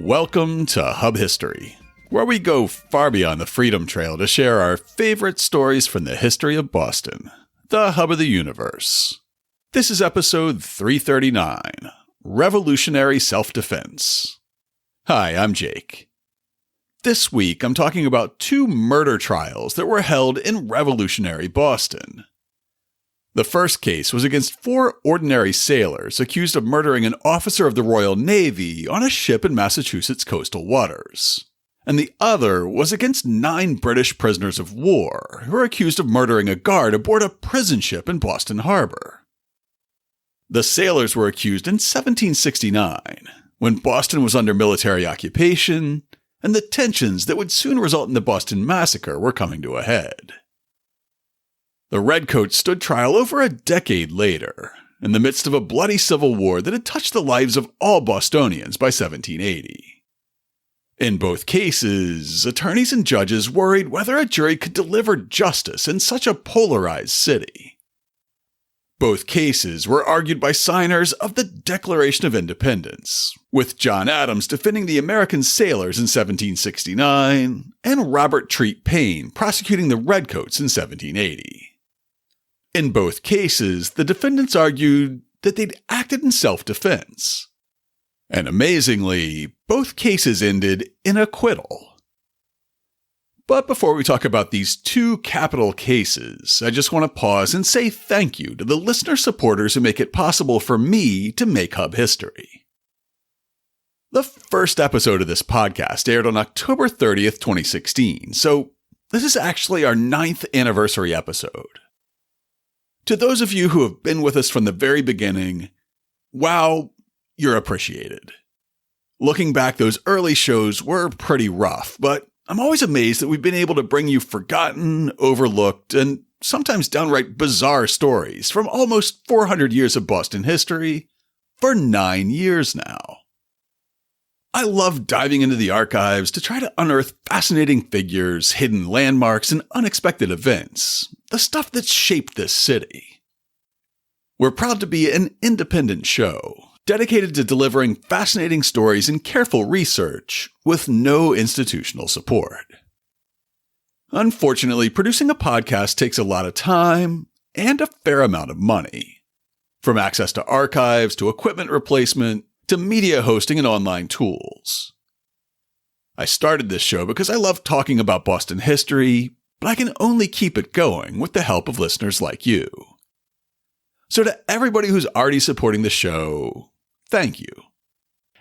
Welcome to Hub History, where we go far beyond the Freedom Trail to share our favorite stories from the history of Boston, the hub of the universe. This is episode 339, Revolutionary Self-Defense. Hi, I'm Jake. This week, I'm talking about two murder trials that were held in revolutionary Boston. The first case was against four ordinary sailors accused of murdering an officer of the Royal Navy on a ship in Massachusetts coastal waters. And the other was against 9 British prisoners of war who were accused of murdering a guard aboard a prison ship in Boston Harbor. The sailors were accused in 1769, when Boston was under military occupation, and the tensions that would soon result in the Boston Massacre were coming to a head. The redcoats stood trial over a decade later, in the midst of a bloody civil war that had touched the lives of all Bostonians by 1780. In both cases, attorneys and judges worried whether a jury could deliver justice in such a polarized city. Both cases were argued by signers of the Declaration of Independence, with John Adams defending the American sailors in 1769 and Robert Treat Paine prosecuting the redcoats in 1780. In both cases, the defendants argued that they'd acted in self-defense. And amazingly, both cases ended in acquittal. But before we talk about these two capital cases, I just want to pause and say thank you to the listener supporters who make it possible for me to make Hub History. The first episode of this podcast aired on October 30th, 2016, so this is actually our 9th anniversary episode. To those of you who have been with us from the very beginning, wow, you're appreciated. Looking back, those early shows were pretty rough, but I'm always amazed that we've been able to bring you forgotten, overlooked, and sometimes downright bizarre stories from almost 400 years of Boston history for 9 years now. I love diving into the archives to try to unearth fascinating figures, hidden landmarks, and unexpected events, the stuff that's shaped this city. We're proud to be an independent show, dedicated to delivering fascinating stories and careful research with no institutional support. Unfortunately, producing a podcast takes a lot of time and a fair amount of money. From access to archives, to equipment replacement, to media hosting and online tools. I started this show because I love talking about Boston history, but I can only keep it going with the help of listeners like you. So to everybody who's already supporting the show, thank you.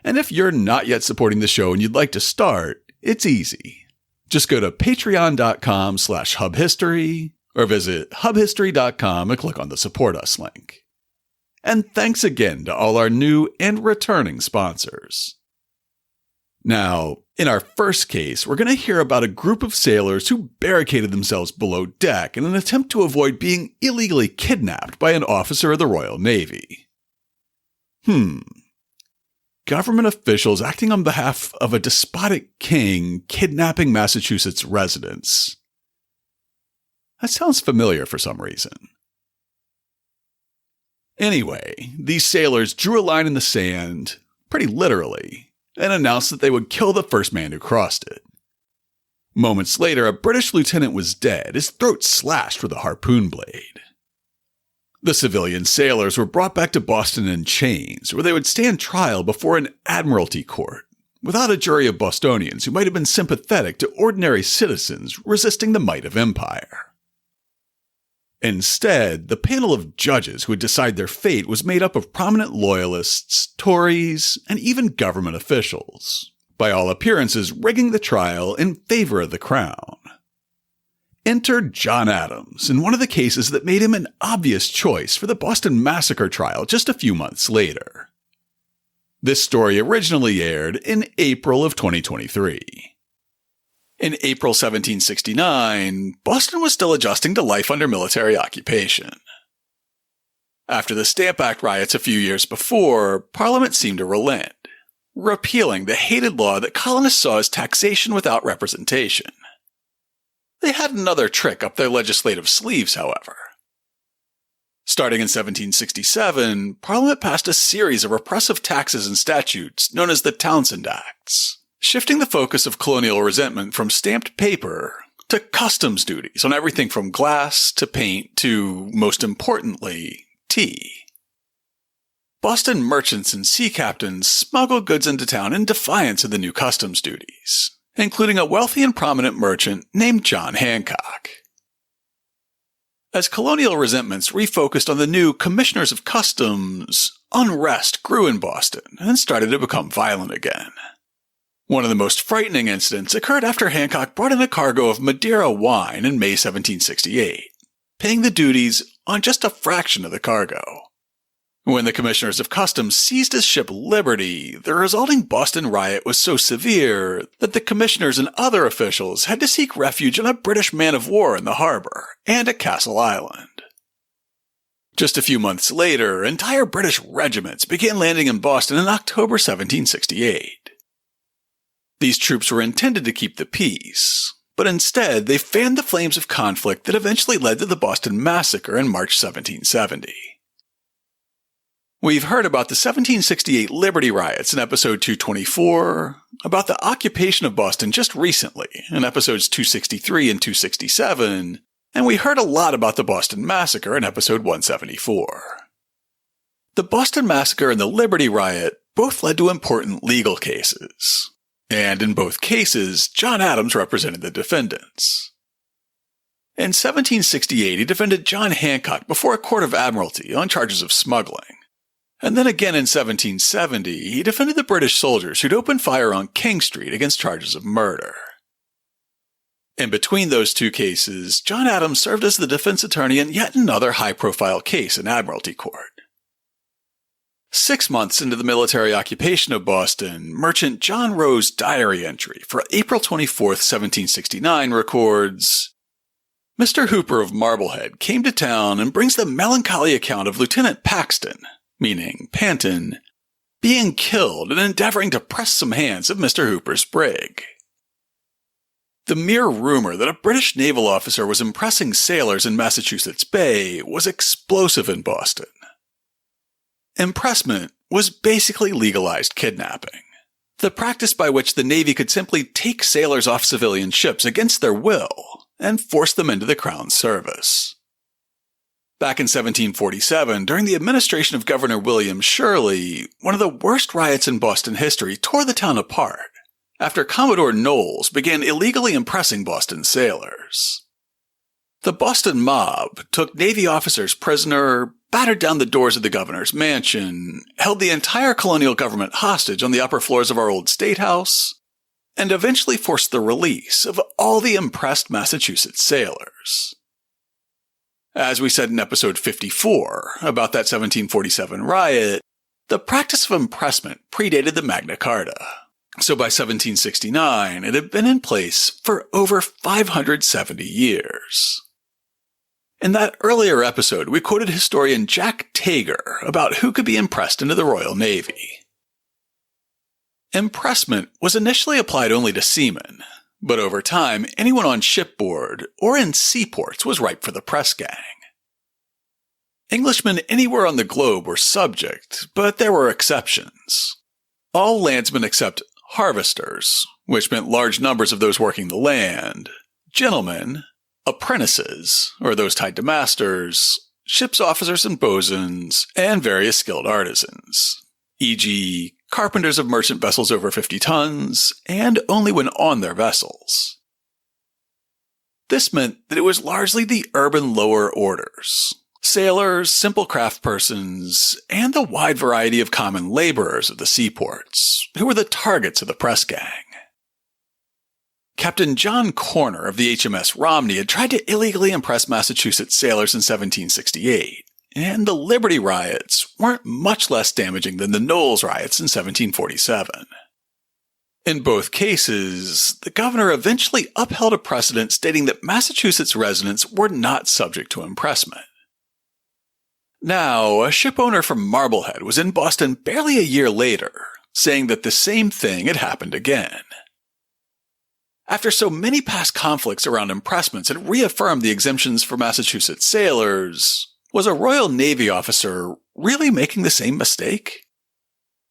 And if you're not yet supporting the show and you'd like to start, it's easy. Just go to patreon.com/hubhistory or visit hubhistory.com and click on the Support Us link. And thanks again to all our new and returning sponsors. Now, in our first case, we're going to hear about a group of sailors who barricaded themselves below deck in an attempt to avoid being illegally kidnapped by an officer of the Royal Navy. Government officials acting on behalf of a despotic king kidnapping Massachusetts residents. That sounds familiar for some reason. Anyway, these sailors drew a line in the sand, pretty literally, and announced that they would kill the first man who crossed it. Moments later, a British lieutenant was dead, his throat slashed with a harpoon blade. The civilian sailors were brought back to Boston in chains, where they would stand trial before an admiralty court, without a jury of Bostonians who might have been sympathetic to ordinary citizens resisting the might of empire. Instead, the panel of judges who would decide their fate was made up of prominent loyalists, Tories, and even government officials, by all appearances rigging the trial in favor of the crown. Enter John Adams in one of the cases that made him an obvious choice for the Boston Massacre trial just a few months later. This story originally aired in April of 2023. In April 1769, Boston was still adjusting to life under military occupation. After the Stamp Act riots a few years before, Parliament seemed to relent, repealing the hated law that colonists saw as taxation without representation. They had another trick up their legislative sleeves, however. Starting in 1767, Parliament passed a series of repressive taxes and statutes known as the Townshend Acts, shifting the focus of colonial resentment from stamped paper to customs duties on everything from glass to paint to, most importantly, tea. Boston merchants and sea captains smuggled goods into town in defiance of the new customs duties, including a wealthy and prominent merchant named John Hancock. As colonial resentments refocused on the new Commissioners of Customs, unrest grew in Boston and started to become violent again. One of the most frightening incidents occurred after Hancock brought in a cargo of Madeira wine in May 1768, paying the duties on just a fraction of the cargo. When the Commissioners of Customs seized his ship Liberty, the resulting Boston riot was so severe that the commissioners and other officials had to seek refuge on a British man-of-war in the harbor and at Castle Island. Just a few months later, entire British regiments began landing in Boston in October 1768. These troops were intended to keep the peace, but instead they fanned the flames of conflict that eventually led to the Boston Massacre in March 1770. We've heard about the 1768 Liberty Riots in episode 224, about the occupation of Boston just recently in episodes 263 and 267, and we heard a lot about the Boston Massacre in episode 174. The Boston Massacre and the Liberty Riot both led to important legal cases, and in both cases, John Adams represented the defendants. In 1768, he defended John Hancock before a court of admiralty on charges of smuggling. And then again in 1770, he defended the British soldiers who'd opened fire on King Street against charges of murder. In between those two cases, John Adams served as the defense attorney in yet another high-profile case in Admiralty Court. 6 months into the military occupation of Boston, merchant John Rowe's diary entry for April 24, 1769 records, "Mr. Hooper of Marblehead came to town and brings the melancholy account of Lieutenant Paxton, meaning Panton, being killed and endeavoring to press some hands of Mr. Hooper's brig." The mere rumor that a British naval officer was impressing sailors in Massachusetts Bay was explosive in Boston. Impressment was basically legalized kidnapping, the practice by which the Navy could simply take sailors off civilian ships against their will and force them into the Crown's service. Back in 1747, during the administration of Governor William Shirley, one of the worst riots in Boston history tore the town apart after Commodore Knowles began illegally impressing Boston sailors. The Boston mob took Navy officers prisoner, battered down the doors of the governor's mansion, held the entire colonial government hostage on the upper floors of our old state house, and eventually forced the release of all the impressed Massachusetts sailors. As we said in episode 54 about that 1747 riot, the practice of impressment predated the Magna Carta. So by 1769, it had been in place for over 570 years. In that earlier episode, we quoted historian Jack Tager about who could be impressed into the Royal Navy. Impressment was initially applied only to seamen, but over time, anyone on shipboard or in seaports was ripe for the press gang. Englishmen anywhere on the globe were subject, but there were exceptions. All landsmen except harvesters, which meant large numbers of those working the land, gentlemen, apprentices, or those tied to masters, ship's officers and bosuns, and various skilled artisans, e.g., carpenters of merchant vessels over 50 tons, and only when on their vessels. This meant that it was largely the urban lower orders, sailors, simple craftspersons, and the wide variety of common laborers of the seaports, who were the targets of the press gang. Captain John Corner of the HMS Romney had tried to illegally impress Massachusetts sailors in 1768, and the Liberty Riots weren't much less damaging than the Knowles Riots in 1747. In both cases, the governor eventually upheld a precedent stating that Massachusetts residents were not subject to impressment. Now, a shipowner from Marblehead was in Boston barely a year later, saying that the same thing had happened again. After so many past conflicts around impressments had reaffirmed the exemptions for Massachusetts sailors, Was a Royal Navy officer really making the same mistake?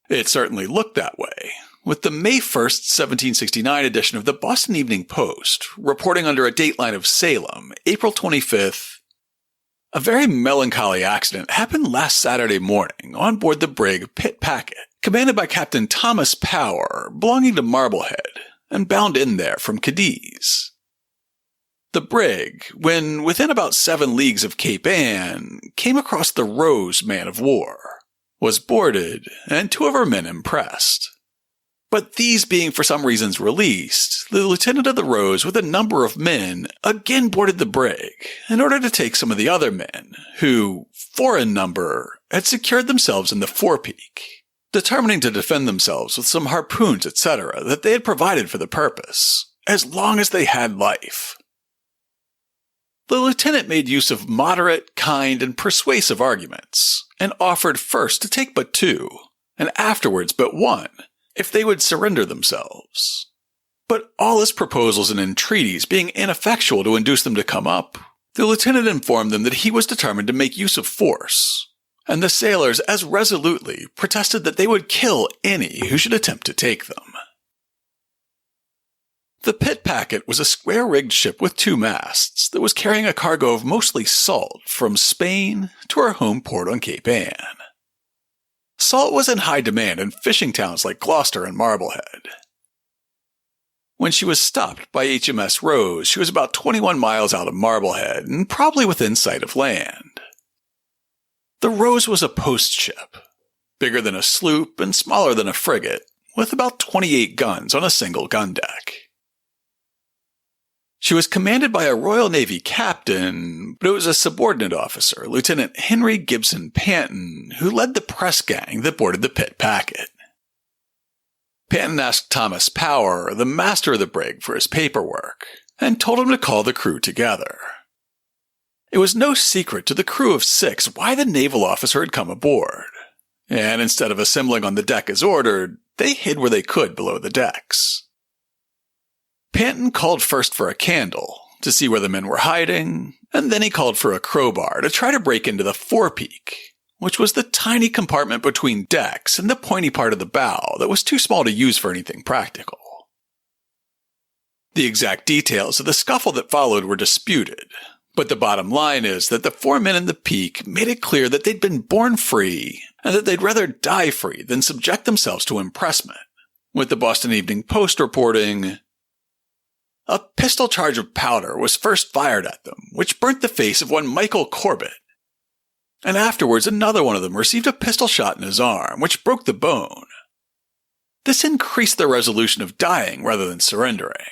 It certainly looked that way, with the May 1st, 1769 edition of the Boston Evening Post reporting under a dateline of Salem, April 25th, "A very melancholy accident happened last Saturday morning on board the brig Pitt Packet, commanded by Captain Thomas Power, belonging to Marblehead, and bound in there from Cadiz. The brig, when within about 7 leagues of Cape Ann, came across the Rose man-of-war, was boarded, and 2 of her men impressed. But these being for some reasons released, the lieutenant of the Rose with a number of men again boarded the brig in order to take some of the other men, who, 4 in number, had secured themselves in the forepeak, determining to defend themselves with some harpoons, etc., that they had provided for the purpose, as long as they had life. The lieutenant made use of moderate, kind, and persuasive arguments, and offered first to take but 2, and afterwards but 1, if they would surrender themselves. But all his proposals and entreaties being ineffectual to induce them to come up, the lieutenant informed them that he was determined to make use of force, and the sailors as resolutely protested that they would kill any who should attempt to take them. The Pitt Packet was a square-rigged ship with 2 masts that was carrying a cargo of mostly salt from Spain to her home port on Cape Ann. Salt was in high demand in fishing towns like Gloucester and Marblehead. When she was stopped by HMS Rose, she was about 21 miles out of Marblehead and probably within sight of land. The Rose was a post ship, bigger than a sloop and smaller than a frigate, with about 28 guns on a single gun deck. She was commanded by a Royal Navy captain, but it was a subordinate officer, Lieutenant Henry Gibson Panton, who led the press gang that boarded the Pitt Packet. Panton asked Thomas Power, the master of the brig, for his paperwork, and told him to call the crew together. It was no secret to the crew of 6 why the naval officer had come aboard, and instead of assembling on the deck as ordered, they hid where they could below the decks. Panton called first for a candle to see where the men were hiding, and then he called for a crowbar to try to break into the forepeak, which was the tiny compartment between decks and the pointy part of the bow that was too small to use for anything practical. The exact details of the scuffle that followed were disputed, but the bottom line is that the 4 men in the peak made it clear that they'd been born free and that they'd rather die free than subject themselves to impressment, with the Boston Evening Post reporting, "A pistol charge of powder was first fired at them, which burnt the face of one Michael Corbett. And afterwards another one of them received a pistol shot in his arm, which broke the bone. This increased their resolution of dying rather than surrendering,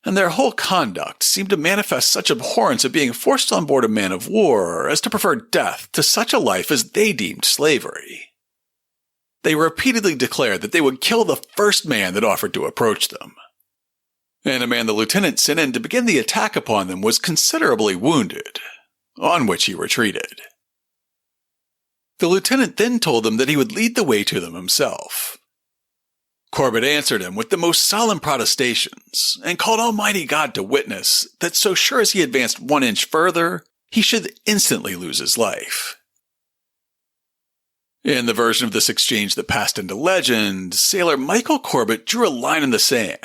and their whole conduct seemed to manifest such abhorrence of being forced on board a man-of-war as to prefer death to such a life as they deemed slavery. They repeatedly declared that they would kill the first man that offered to approach them. And a man the lieutenant sent in to begin the attack upon them was considerably wounded, on which he retreated. The lieutenant then told them that he would lead the way to them himself. Corbett answered him with the most solemn protestations, and called Almighty God to witness that so sure as he advanced 1 inch further, he should instantly lose his life. In the version of this exchange that passed into legend, sailor Michael Corbett drew a line in the sand,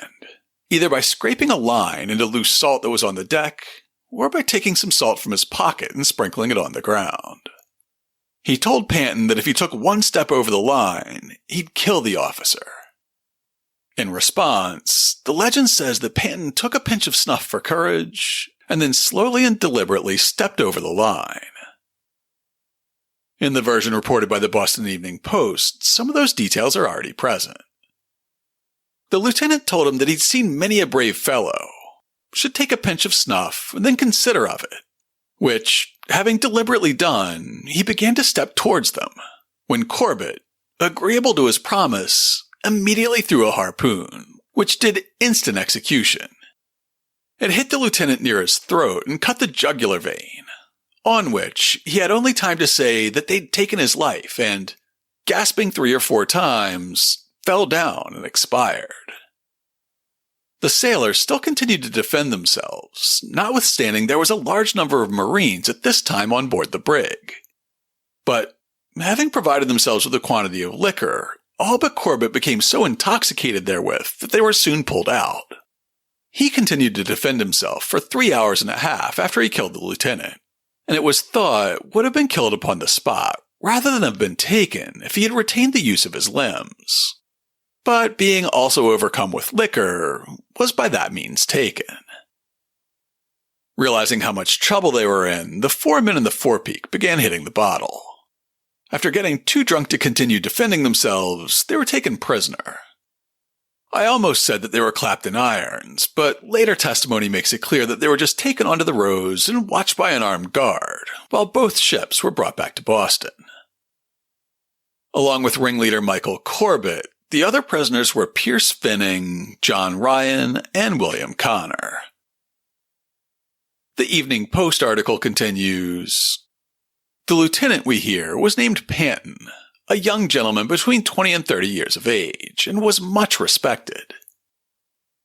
either by scraping a line into loose salt that was on the deck, or by taking some salt from his pocket and sprinkling it on the ground. He told Panton that if he took 1 step over the line, he'd kill the officer. In response, the legend says that Panton took a pinch of snuff for courage, and then slowly and deliberately stepped over the line. In the version reported by the Boston Evening Post, some of those details are already present. The lieutenant told him that he'd seen many a brave fellow, should take a pinch of snuff and then consider of it, which, having deliberately done, he began to step towards them, when Corbett, agreeable to his promise, immediately threw a harpoon, which did instant execution. It hit the lieutenant near his throat and cut the jugular vein, on which he had only time to say that they'd taken his life and, gasping 3 or 4 times, fell down and expired. The sailors still continued to defend themselves, notwithstanding there was a large number of Marines at this time on board the brig, But having provided themselves with a quantity of liquor, all but Corbett became so intoxicated therewith that they were soon pulled out. He continued to defend himself for 3 hours and a half after he killed the lieutenant, and it was thought would have been killed upon the spot rather than have been taken if he had retained the use of his limbs. But being also overcome with liquor, was by that means taken. Realizing how much trouble they were in, the 4 men in the forepeak began hitting the bottle. After getting too drunk to continue defending themselves, they were taken prisoner. I almost said that they were clapped in irons, but later testimony makes it clear that they were just taken onto the Rose and watched by an armed guard, while both ships were brought back to Boston. Along with ringleader Michael Corbett, the other prisoners were Pierce Finning, John Ryan, and William Connor. The Evening Post article continues, "The lieutenant, we hear, was named Panton, a young gentleman between 20 and 30 years of age, and was much respected.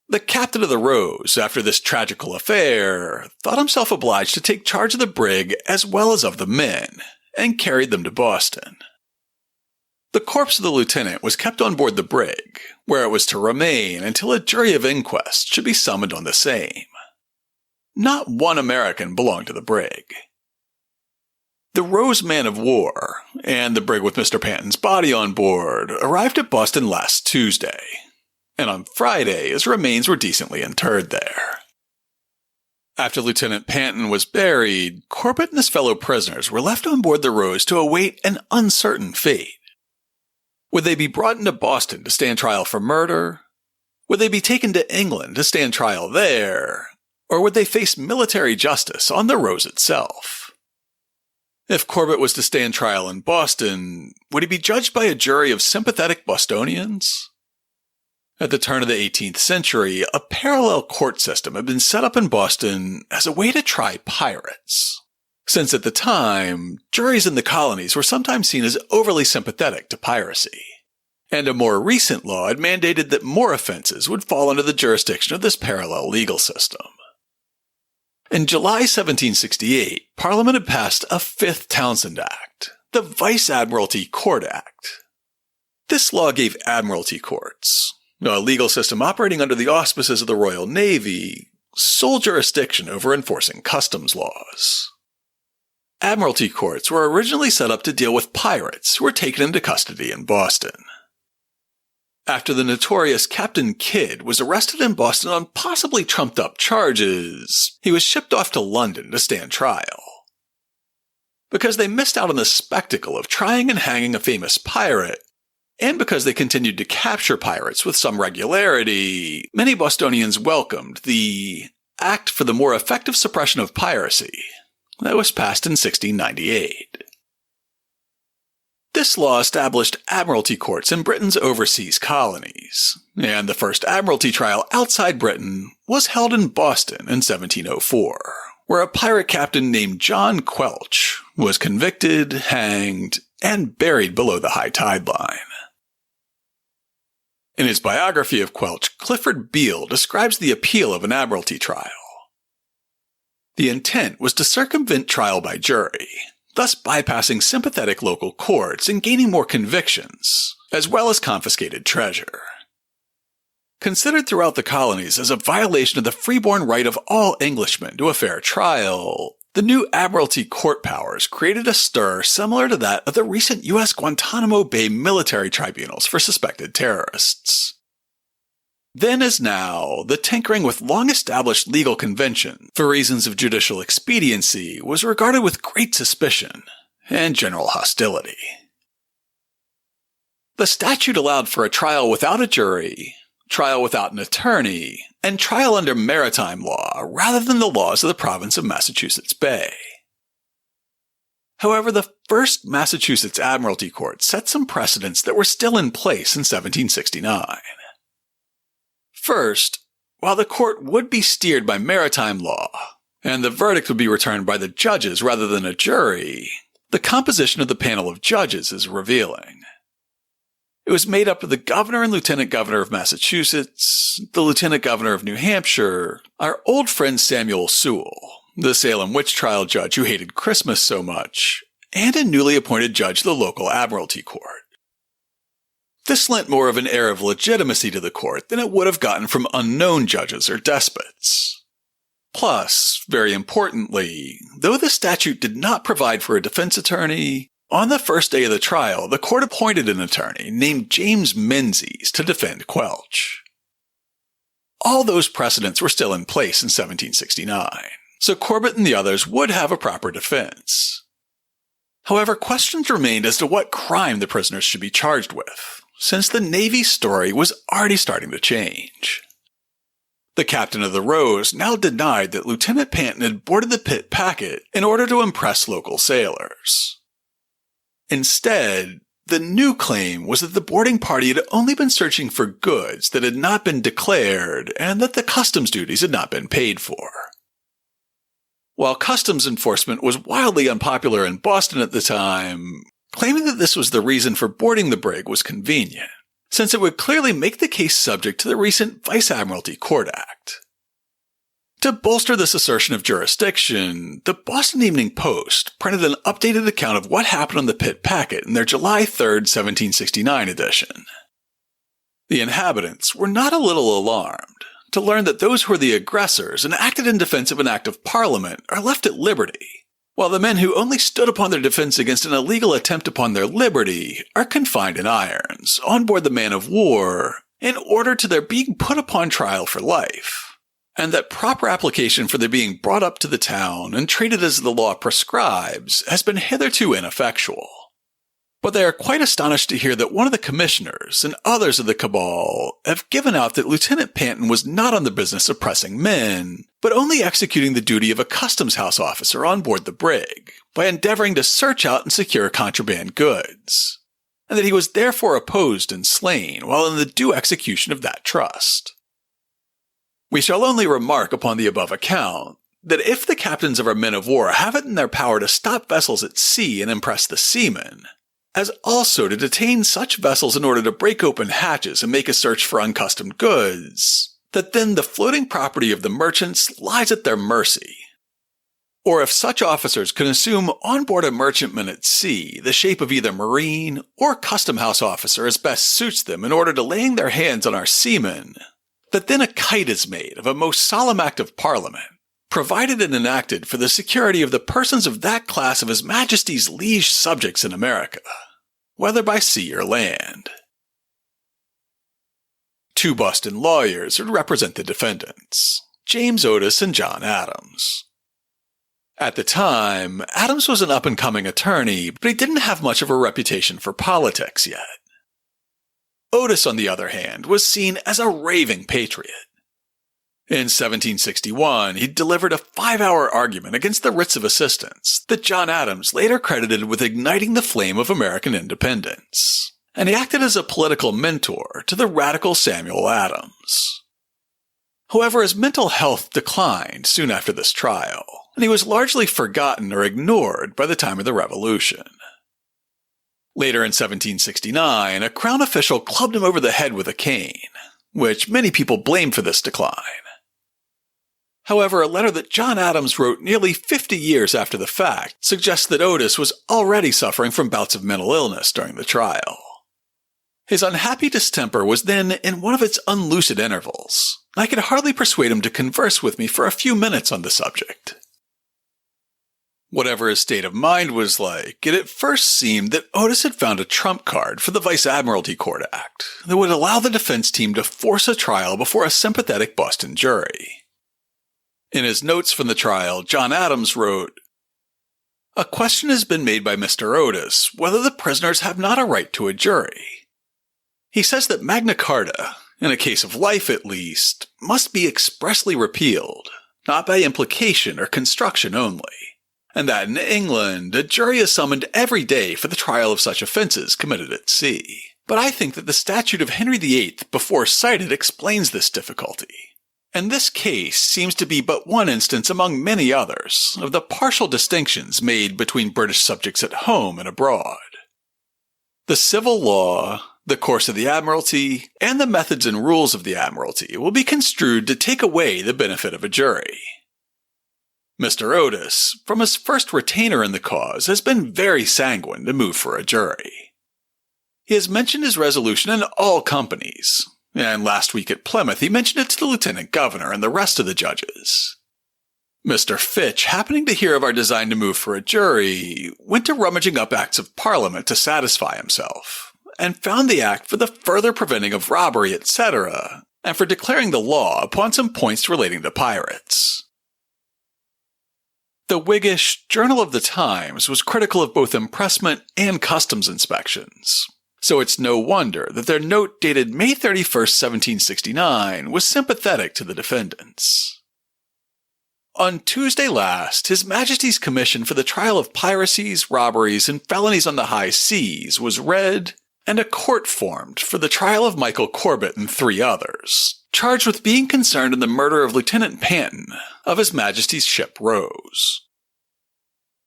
The captain of the Rose, after this tragical affair, thought himself obliged to take charge of the brig as well as of the men, and carried them to Boston. The corpse of the lieutenant was kept on board the brig, where it was to remain until a jury of inquest should be summoned on the same. Not one American belonged to the brig. The Rose man of war, and the brig with Mr. Panton's body on board, arrived at Boston last Tuesday, and on Friday his remains were decently interred there. After Lieutenant Panton was buried, Corbett and his fellow prisoners were left on board the Rose to await an uncertain fate. Would they be brought into Boston to stand trial for murder? Would they be taken to England to stand trial there? Or would they face military justice on the Rose itself? If Corbett was to stand trial in Boston, would he be judged by a jury of sympathetic Bostonians? At the turn of the 18th century, a parallel court system had been set up in Boston as a way to try pirates, since at the time, juries in the colonies were sometimes seen as overly sympathetic to piracy, and a more recent law had mandated that more offenses would fall under the jurisdiction of this parallel legal system. In July 1768, Parliament had passed a Fifth Townshend Act, the Vice Admiralty Court Act. This law gave admiralty courts, a legal system operating under the auspices of the Royal Navy, sole jurisdiction over enforcing customs laws. Admiralty courts were originally set up to deal with pirates who were taken into custody in Boston. After the notorious Captain Kidd was arrested in Boston on possibly trumped-up charges, he was shipped off to London to stand trial. Because they missed out on the spectacle of trying and hanging a famous pirate, and because they continued to capture pirates with some regularity, many Bostonians welcomed the Act for the More Effective Suppression of Piracy that was passed in 1698. This law established admiralty courts in Britain's overseas colonies, and the first admiralty trial outside Britain was held in Boston in 1704, where a pirate captain named John Quelch was convicted, hanged, and buried below the high tide line. In his biography of Quelch, Clifford Beale describes the appeal of an admiralty trial. The intent was to circumvent trial by jury, thus bypassing sympathetic local courts and gaining more convictions, as well as confiscated treasure. Considered throughout the colonies as a violation of the freeborn right of all Englishmen to a fair trial, the new admiralty court powers created a stir similar to that of the recent U.S. Guantanamo Bay military tribunals for suspected terrorists. Then as now, the tinkering with long-established legal convention for reasons of judicial expediency was regarded with great suspicion and general hostility. The statute allowed for a trial without a jury, trial without an attorney, and trial under maritime law rather than the laws of the province of Massachusetts Bay. However, the first Massachusetts Admiralty Court set some precedents that were still in place in 1769. First, while the court would be steered by maritime law, and the verdict would be returned by the judges rather than a jury, the composition of the panel of judges is revealing. It was made up of the governor and lieutenant governor of Massachusetts, the lieutenant governor of New Hampshire, our old friend Samuel Sewall, the Salem witch trial judge who hated Christmas so much, and a newly appointed judge of the local admiralty court. This lent more of an air of legitimacy to the court than it would have gotten from unknown judges or despots. Plus, very importantly, though the statute did not provide for a defense attorney, on the first day of the trial, the court appointed an attorney named James Menzies to defend Quelch. All those precedents were still in place in 1769, so Corbett and the others would have a proper defense. However, questions remained as to what crime the prisoners should be charged with, since the Navy's story was already starting to change. The captain of the Rose now denied that Lieutenant Paine had boarded the Pitt packet in order to impress local sailors. Instead, the new claim was that the boarding party had only been searching for goods that had not been declared and that the customs duties had not been paid for. While customs enforcement was wildly unpopular in Boston at the time, claiming that this was the reason for boarding the brig was convenient, since it would clearly make the case subject to the recent Vice Admiralty Court Act. To bolster this assertion of jurisdiction, the Boston Evening Post printed an updated account of what happened on the Pitt packet in their July 3, 1769 edition. The inhabitants were not a little alarmed to learn that those who were the aggressors and acted in defense of an act of Parliament are left at liberty, while the men who only stood upon their defense against an illegal attempt upon their liberty are confined in irons on board the man-of-war in order to their being put upon trial for life, and that proper application for their being brought up to the town and treated as the law prescribes has been hitherto ineffectual. But they are quite astonished to hear that one of the commissioners and others of the cabal have given out that Lieutenant Paine was not on the business of pressing men, but only executing the duty of a customs house officer on board the brig by endeavoring to search out and secure contraband goods, and that he was therefore opposed and slain while in the due execution of that trust. We shall only remark upon the above account that if the captains of our men of war have it in their power to stop vessels at sea and impress the seamen, as also to detain such vessels in order to break open hatches and make a search for uncustomed goods, that then the floating property of the merchants lies at their mercy. Or if such officers can assume on board a merchantman at sea the shape of either marine or custom house officer as best suits them in order to laying their hands on our seamen, that then a kite is made of a most solemn act of Parliament, provided and enacted for the security of the persons of that class of His Majesty's liege subjects in America, whether by sea or land. Two Boston lawyers would represent the defendants, James Otis and John Adams. At the time, Adams was an up-and-coming attorney, but he didn't have much of a reputation for politics yet. Otis, on the other hand, was seen as a raving patriot. In 1761, he delivered a 5-hour argument against the writs of assistance that John Adams later credited with igniting the flame of American independence, and he acted as a political mentor to the radical Samuel Adams. However, his mental health declined soon after this trial, and he was largely forgotten or ignored by the time of the Revolution. Later in 1769, a Crown official clubbed him over the head with a cane, which many people blamed for this decline. However, a letter that John Adams wrote nearly 50 years after the fact suggests that Otis was already suffering from bouts of mental illness during the trial. His unhappy distemper was then in one of its unlucid intervals, and I could hardly persuade him to converse with me for a few minutes on the subject. Whatever his state of mind was like, it at first seemed that Otis had found a trump card for the Vice Admiralty Court Act that would allow the defense team to force a trial before a sympathetic Boston jury. In his notes from the trial, John Adams wrote, "A question has been made by Mr. Otis whether the prisoners have not a right to a jury. He says that Magna Carta, in a case of life at least, must be expressly repealed, not by implication or construction only, and that in England a jury is summoned every day for the trial of such offences committed at sea. But I think that the statute of Henry VIII before cited explains this difficulty. And this case seems to be but one instance among many others of the partial distinctions made between British subjects at home and abroad. The civil law, the course of the Admiralty, and the methods and rules of the Admiralty will be construed to take away the benefit of a jury. Mr. Otis, from his first retainer in the cause, has been very sanguine to move for a jury. He has mentioned his resolution in all companies, and last week at Plymouth he mentioned it to the lieutenant governor and the rest of the judges. Mr. Fitch, happening to hear of our design to move for a jury, went to rummaging up acts of Parliament to satisfy himself, and found the act for the further preventing of robbery, etc., and for declaring the law upon some points relating to pirates. The Whiggish Journal of the Times was critical of both impressment and customs inspections, so it's no wonder that their note dated May 31st, 1769 was sympathetic to the defendants. On Tuesday last, His Majesty's Commission for the Trial of Piracies, Robberies, and Felonies on the High Seas was read, and a court formed for the trial of Michael Corbett and 3 others, charged with being concerned in the murder of Lieutenant Paine of His Majesty's ship Rose.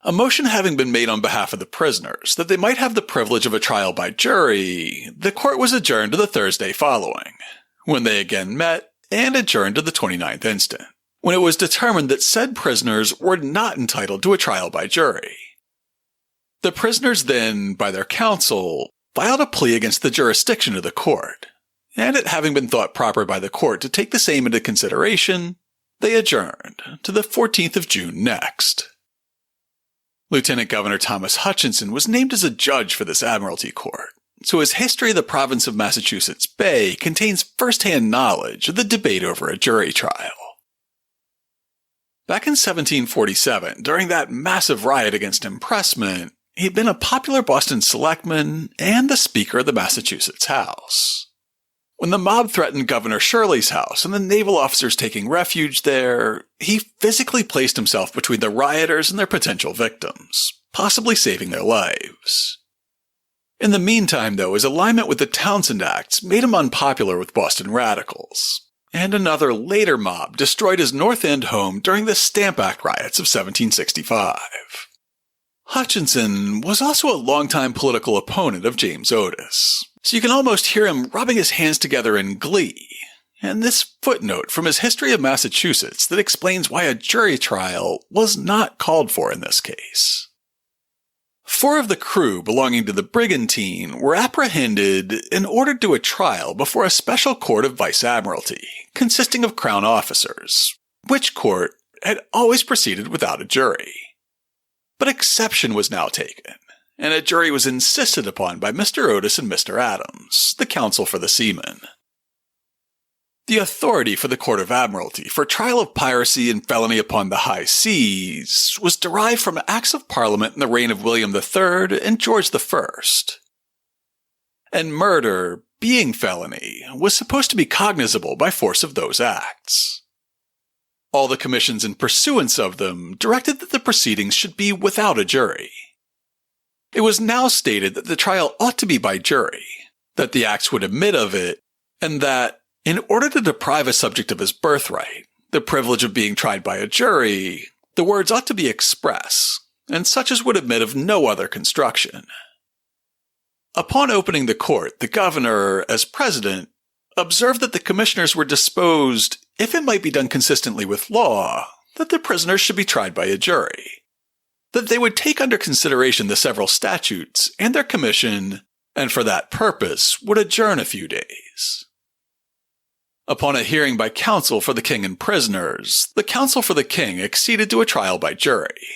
A motion having been made on behalf of the prisoners that they might have the privilege of a trial by jury, the court was adjourned to the Thursday following, when they again met and adjourned to the 29th instant, when it was determined that said prisoners were not entitled to a trial by jury. The prisoners then, by their counsel, filed a plea against the jurisdiction of the court, and it having been thought proper by the court to take the same into consideration, they adjourned to the 14th of June next. Lieutenant Governor Thomas Hutchinson was named as a judge for this Admiralty Court, so his history of the province of Massachusetts Bay contains first-hand knowledge of the debate over a jury trial. Back in 1747, during that massive riot against impressment, he'd been a popular Boston selectman and the Speaker of the Massachusetts House. When the mob threatened Governor Shirley's house and the naval officers taking refuge there, he physically placed himself between the rioters and their potential victims, possibly saving their lives. In the meantime, though, his alignment with the Townshend Acts made him unpopular with Boston radicals, and another later mob destroyed his North End home during the Stamp Act riots of 1765. Hutchinson was also a longtime political opponent of James Otis, so you can almost hear him rubbing his hands together in glee, and this footnote from his History of Massachusetts that explains why a jury trial was not called for in this case. 4 of the crew belonging to the brigantine were apprehended and ordered to a trial before a special court of Vice Admiralty, consisting of Crown officers, which court had always proceeded without a jury. But exception was now taken, and a jury was insisted upon by Mr. Otis and Mr. Adams, the counsel for the seamen. The authority for the Court of Admiralty for trial of piracy and felony upon the high seas was derived from Acts of Parliament in the reign of William III and George I. And murder, being felony, was supposed to be cognizable by force of those acts. All the commissions in pursuance of them directed that the proceedings should be without a jury. It was now stated that the trial ought to be by jury, that the acts would admit of it, and that, in order to deprive a subject of his birthright, the privilege of being tried by a jury, the words ought to be express, and such as would admit of no other construction. Upon opening the court, the governor, as president, observed that the commissioners were disposed, if it might be done consistently with law, that the prisoners should be tried by a jury, that they would take under consideration the several statutes and their commission, and for that purpose would adjourn a few days. Upon a hearing by counsel for the king and prisoners, the counsel for the king acceded to a trial by jury,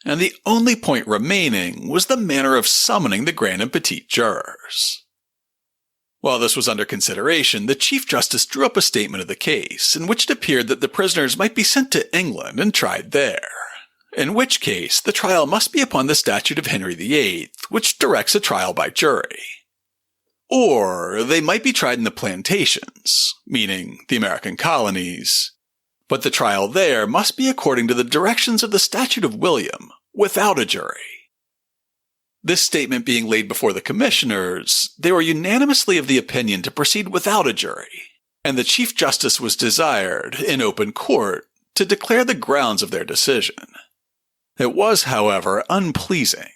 and the only point remaining was the manner of summoning the grand and petite jurors. While this was under consideration, the Chief Justice drew up a statement of the case, in which it appeared that the prisoners might be sent to England and tried there, in which case the trial must be upon the statute of Henry VIII, which directs a trial by jury. Or they might be tried in the plantations, meaning the American colonies, but the trial there must be according to the directions of the Statute of William, without a jury. This statement being laid before the commissioners, they were unanimously of the opinion to proceed without a jury, and the Chief Justice was desired, in open court, to declare the grounds of their decision. It was, however, unpleasing.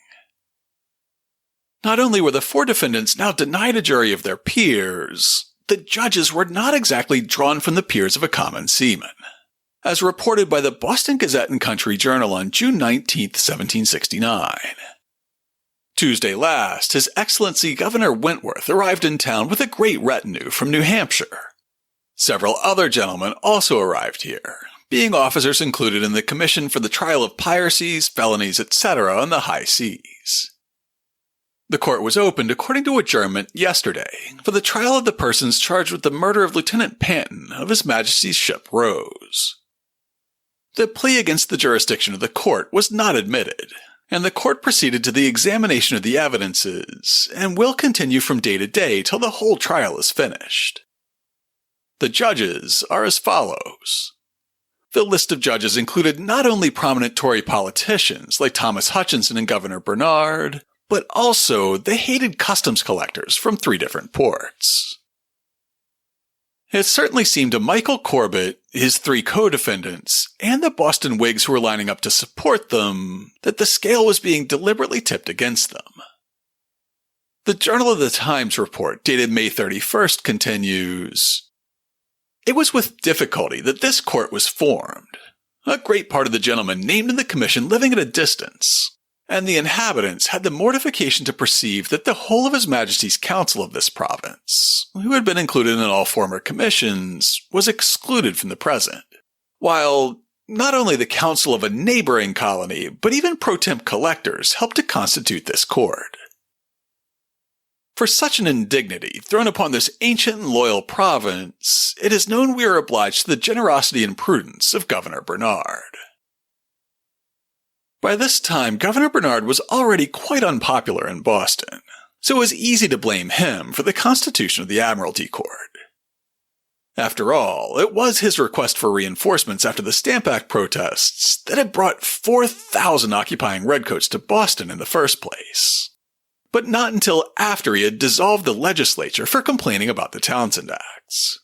Not only were the 4 defendants now denied a jury of their peers, the judges were not exactly drawn from the peers of a common seaman. as reported by the Boston Gazette and Country Journal on June 19, 1769. Tuesday last, His Excellency Governor Wentworth arrived in town with a great retinue from New Hampshire. Several other gentlemen also arrived here, being officers included in the commission for the trial of piracies, felonies, etc. on the high seas. The court was opened according to adjournment yesterday for the trial of the persons charged with the murder of Lieutenant Paine of His Majesty's ship Rose. The plea against the jurisdiction of the court was not admitted, and the court proceeded to the examination of the evidences and will continue from day to day till the whole trial is finished. The judges are as follows. The list of judges included not only prominent Tory politicians like Thomas Hutchinson and Governor Bernard, but also the hated customs collectors from 3 different ports. It certainly seemed to Michael Corbett, his 3 co-defendants, and the Boston Whigs who were lining up to support them, that the scale was being deliberately tipped against them. The Journal of the Times report, dated May 31st, continues, "It was with difficulty that this court was formed, a great part of the gentlemen named in the commission living at a distance, and the inhabitants had the mortification to perceive that the whole of His Majesty's council of this province, who had been included in all former commissions, was excluded from the present, while not only the council of a neighboring colony, but even pro temp collectors helped to constitute this court. For such an indignity thrown upon this ancient and loyal province, it is known we are obliged to the generosity and prudence of Governor Bernard." By this time, Governor Bernard was already quite unpopular in Boston, so it was easy to blame him for the constitution of the Admiralty Court. After all, it was his request for reinforcements after the Stamp Act protests that had brought 4,000 occupying redcoats to Boston in the first place, but not until after he had dissolved the legislature for complaining about the Townshend Acts.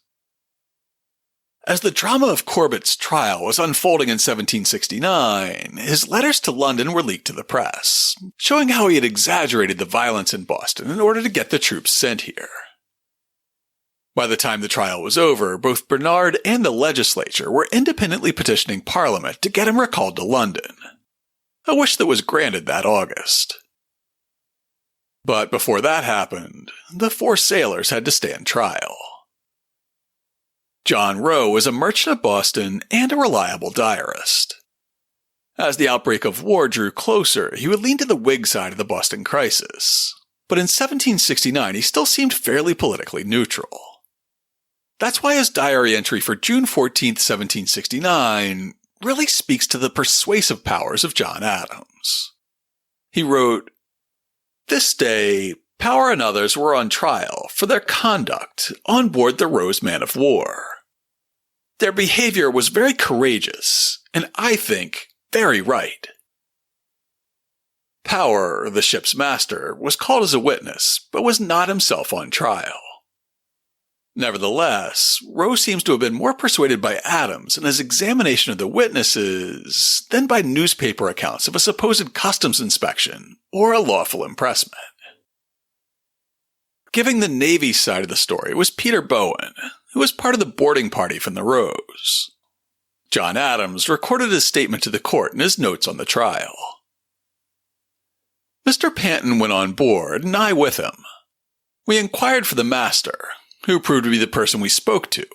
As the drama of Corbett's trial was unfolding in 1769, his letters to London were leaked to the press, showing how he had exaggerated the violence in Boston in order to get the troops sent here. By the time the trial was over, both Bernard and the legislature were independently petitioning Parliament to get him recalled to London, a wish that was granted that August. But before that happened, the 4 sailors had to stand trial. John Roe was a merchant of Boston and a reliable diarist. As the outbreak of war drew closer, he would lean to the Whig side of the Boston crisis, but in 1769 he still seemed fairly politically neutral. That's why his diary entry for June 14, 1769, really speaks to the persuasive powers of John Adams. He wrote, "This day, Power and others were on trial for their conduct on board the Rose man of war. Their behavior was very courageous, and I think very right. Power, the ship's master, was called as a witness, but was not himself on trial. Nevertheless, Rose seems to have been more persuaded by Adams in his examination of the witnesses than by newspaper accounts of a supposed customs inspection or a lawful impressment." Giving the Navy side of the story was Peter Bowen, who was part of the boarding party from the Rose. John Adams recorded his statement to the court in his notes on the trial. "Mr. Panton went on board, and I with him. We inquired for the master, who proved to be the person we spoke to.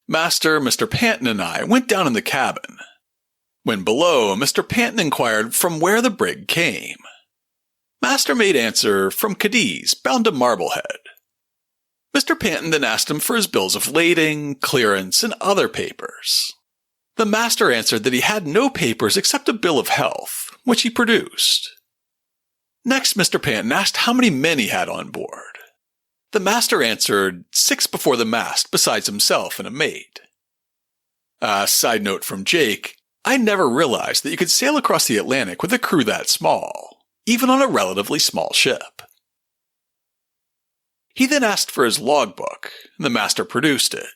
Master, Mr. Panton, and I went down in the cabin. When below, Mr. Panton inquired from where the brig came. Master made answer from Cadiz, bound to Marblehead. Mr. Panton then asked him for his bills of lading, clearance, and other papers. The master answered that he had no papers except a bill of health, which he produced. Next, Mr. Panton asked how many men he had on board. The master answered 6 before the mast, besides himself and a mate. Side note from Jake, I never realized that you could sail across the Atlantic with a crew that small, even on a relatively small ship. He then asked for his logbook, and the master produced it.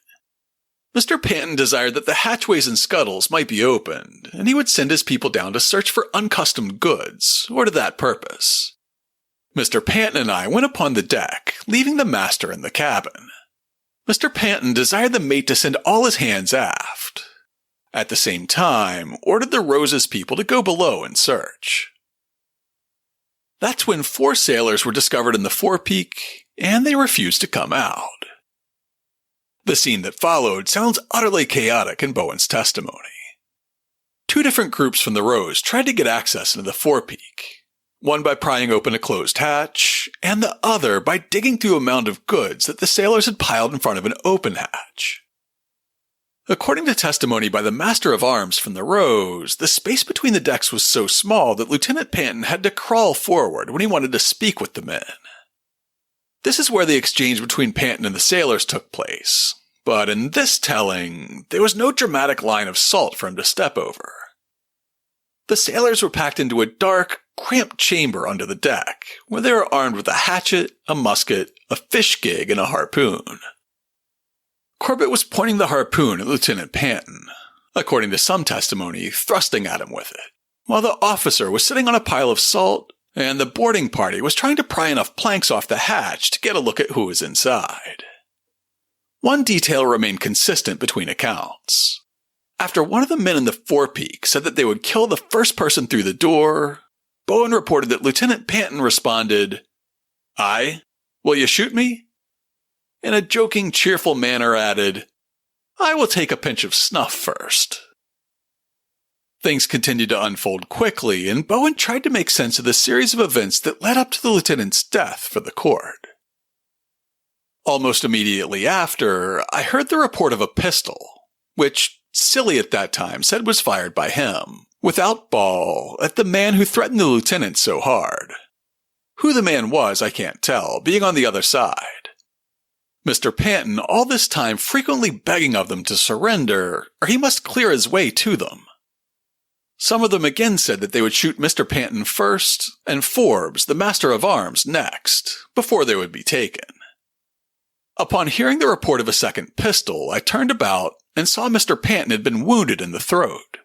Mr. Panton desired that the hatchways and scuttles might be opened, and he would send his people down to search for uncustomed goods, or to that purpose. Mr. Panton and I went upon the deck, leaving the master in the cabin. Mr. Panton desired the mate to send all his hands aft. At the same time, ordered the Rose's people to go below and search. That's when 4 sailors were discovered in the forepeak, and they refused to come out. The scene that followed sounds utterly chaotic in Bowen's testimony. 2 different groups from the Rose tried to get access into the forepeak, one by prying open a closed hatch, and the other by digging through a mound of goods that the sailors had piled in front of an open hatch. According to testimony by the Master of Arms from the Rose, the space between the decks was so small that Lieutenant Paine had to crawl forward when he wanted to speak with the men. This is where the exchange between Paine and the sailors took place, but in this telling, there was no dramatic line of salt for him to step over. The sailors were packed into a dark, cramped chamber under the deck, where they were armed with a hatchet, a musket, a fish gig, and a harpoon. Corbett was pointing the harpoon at Lieutenant Paine, according to some testimony, thrusting at him with it, while the officer was sitting on a pile of salt, and the boarding party was trying to pry enough planks off the hatch to get a look at who was inside. One detail remained consistent between accounts. After one of the men in the forepeak said that they would kill the first person through the door, Bowen reported that Lieutenant Paine responded, "Aye, will you shoot me?" In a joking, cheerful manner added, "I will take a pinch of snuff first." Things continued to unfold quickly, and Bowen tried to make sense of the series of events that led up to the lieutenant's death for the court. Almost immediately after, I heard the report of a pistol, which, silly at that time, said was fired by him, without ball, at the man who threatened the lieutenant so hard. Who the man was, I can't tell, being on the other side. Mr. Paine all this time frequently begging of them to surrender, or he must clear his way to them. Some of them again said that they would shoot Mr. Paine first, and Forbes, the Master of Arms, next, before they would be taken. Upon hearing the report of a second pistol, I turned about and saw Mr. Paine had been wounded in the throat.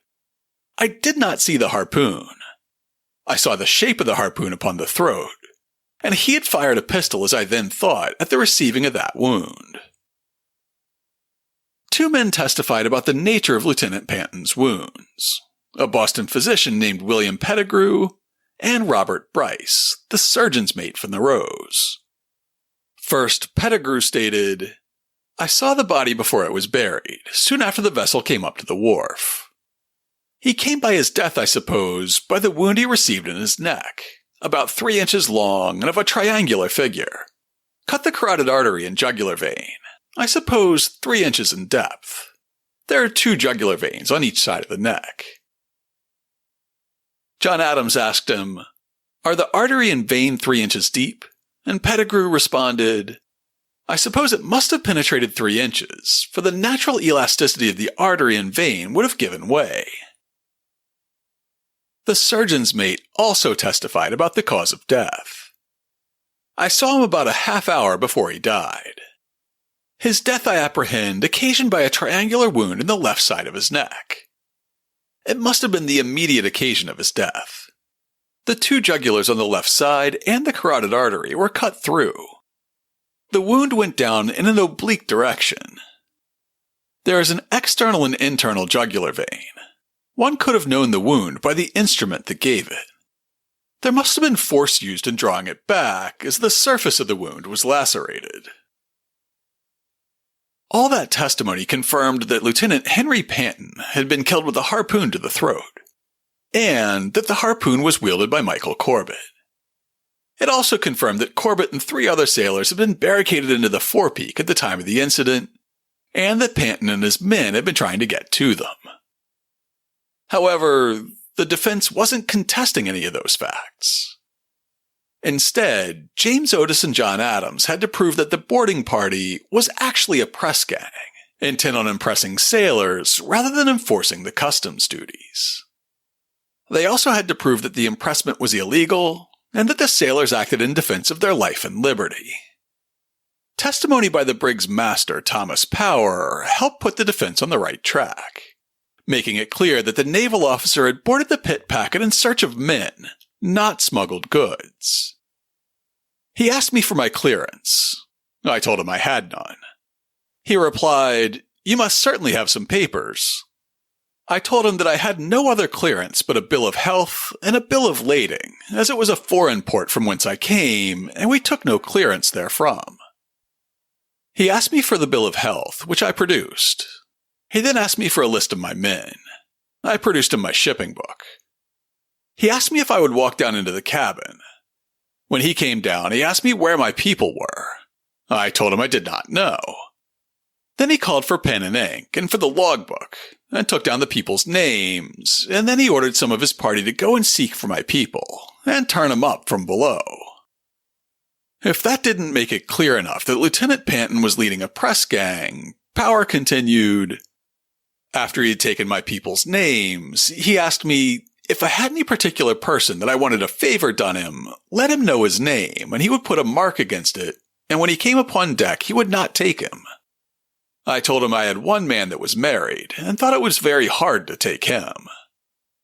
I did not see the harpoon. I saw the shape of the harpoon upon the throat, and he had fired a pistol, as I then thought, at the receiving of that wound. 2 men testified about the nature of Lieutenant Paine's wounds, a Boston physician named William Pettigrew, and Robert Bryce, the surgeon's mate from the Rose. First, Pettigrew stated, "I saw the body before it was buried, soon after the vessel came up to the wharf. He came by his death, I suppose, by the wound he received in his neck, about 3 inches long and of a triangular figure. Cut the carotid artery and jugular vein, I suppose 3 inches in depth. There are 2 jugular veins on each side of the neck." John Adams asked him, "Are the artery and vein 3 inches deep?" And Pettigrew responded, "I suppose it must have penetrated 3 inches, for the natural elasticity of the artery and vein would have given way." The surgeon's mate also testified about the cause of death. "I saw him about a half hour before he died. His death, I apprehend, occasioned by a triangular wound in the left side of his neck. It must have been the immediate occasion of his death. The 2 jugulars on the left side and the carotid artery were cut through. The wound went down in an oblique direction. There is an external and internal jugular vein. One could have known the wound by the instrument that gave it. There must have been force used in drawing it back, as the surface of the wound was lacerated." All that testimony confirmed that Lieutenant Henry Paine had been killed with a harpoon to the throat, and that the harpoon was wielded by Michael Corbett. It also confirmed that Corbett and 3 other sailors had been barricaded into the forepeak at the time of the incident, and that Paine and his men had been trying to get to them. However, the defense wasn't contesting any of those facts. Instead, James Otis and John Adams had to prove that the boarding party was actually a press gang, intent on impressing sailors rather than enforcing the customs duties. They also had to prove that the impressment was illegal, and that the sailors acted in defense of their life and liberty. Testimony by the brig's master, Thomas Power, helped put the defense on the right track, making it clear that the naval officer had boarded the pit packet in search of men, not smuggled goods. He asked me for my clearance. I told him I had none. He replied, "You must certainly have some papers." I told him that I had no other clearance but a bill of health and a bill of lading, as it was a foreign port from whence I came, and we took no clearance therefrom. He asked me for the bill of health, which I produced. He then asked me for a list of my men. I produced him my shipping book. He asked me if I would walk down into the cabin. When he came down, he asked me where my people were. I told him I did not know. Then he called for pen and ink and for the logbook, and took down the people's names, and then he ordered some of his party to go and seek for my people, and turn them up from below. If that didn't make it clear enough that Lieutenant Paine was leading a press gang, Power continued. After he had taken my people's names, he asked me if I had any particular person that I wanted a favor done him, let him know his name, and he would put a mark against it, and when he came upon deck, he would not take him. I told him I had one man that was married, and thought it was very hard to take him.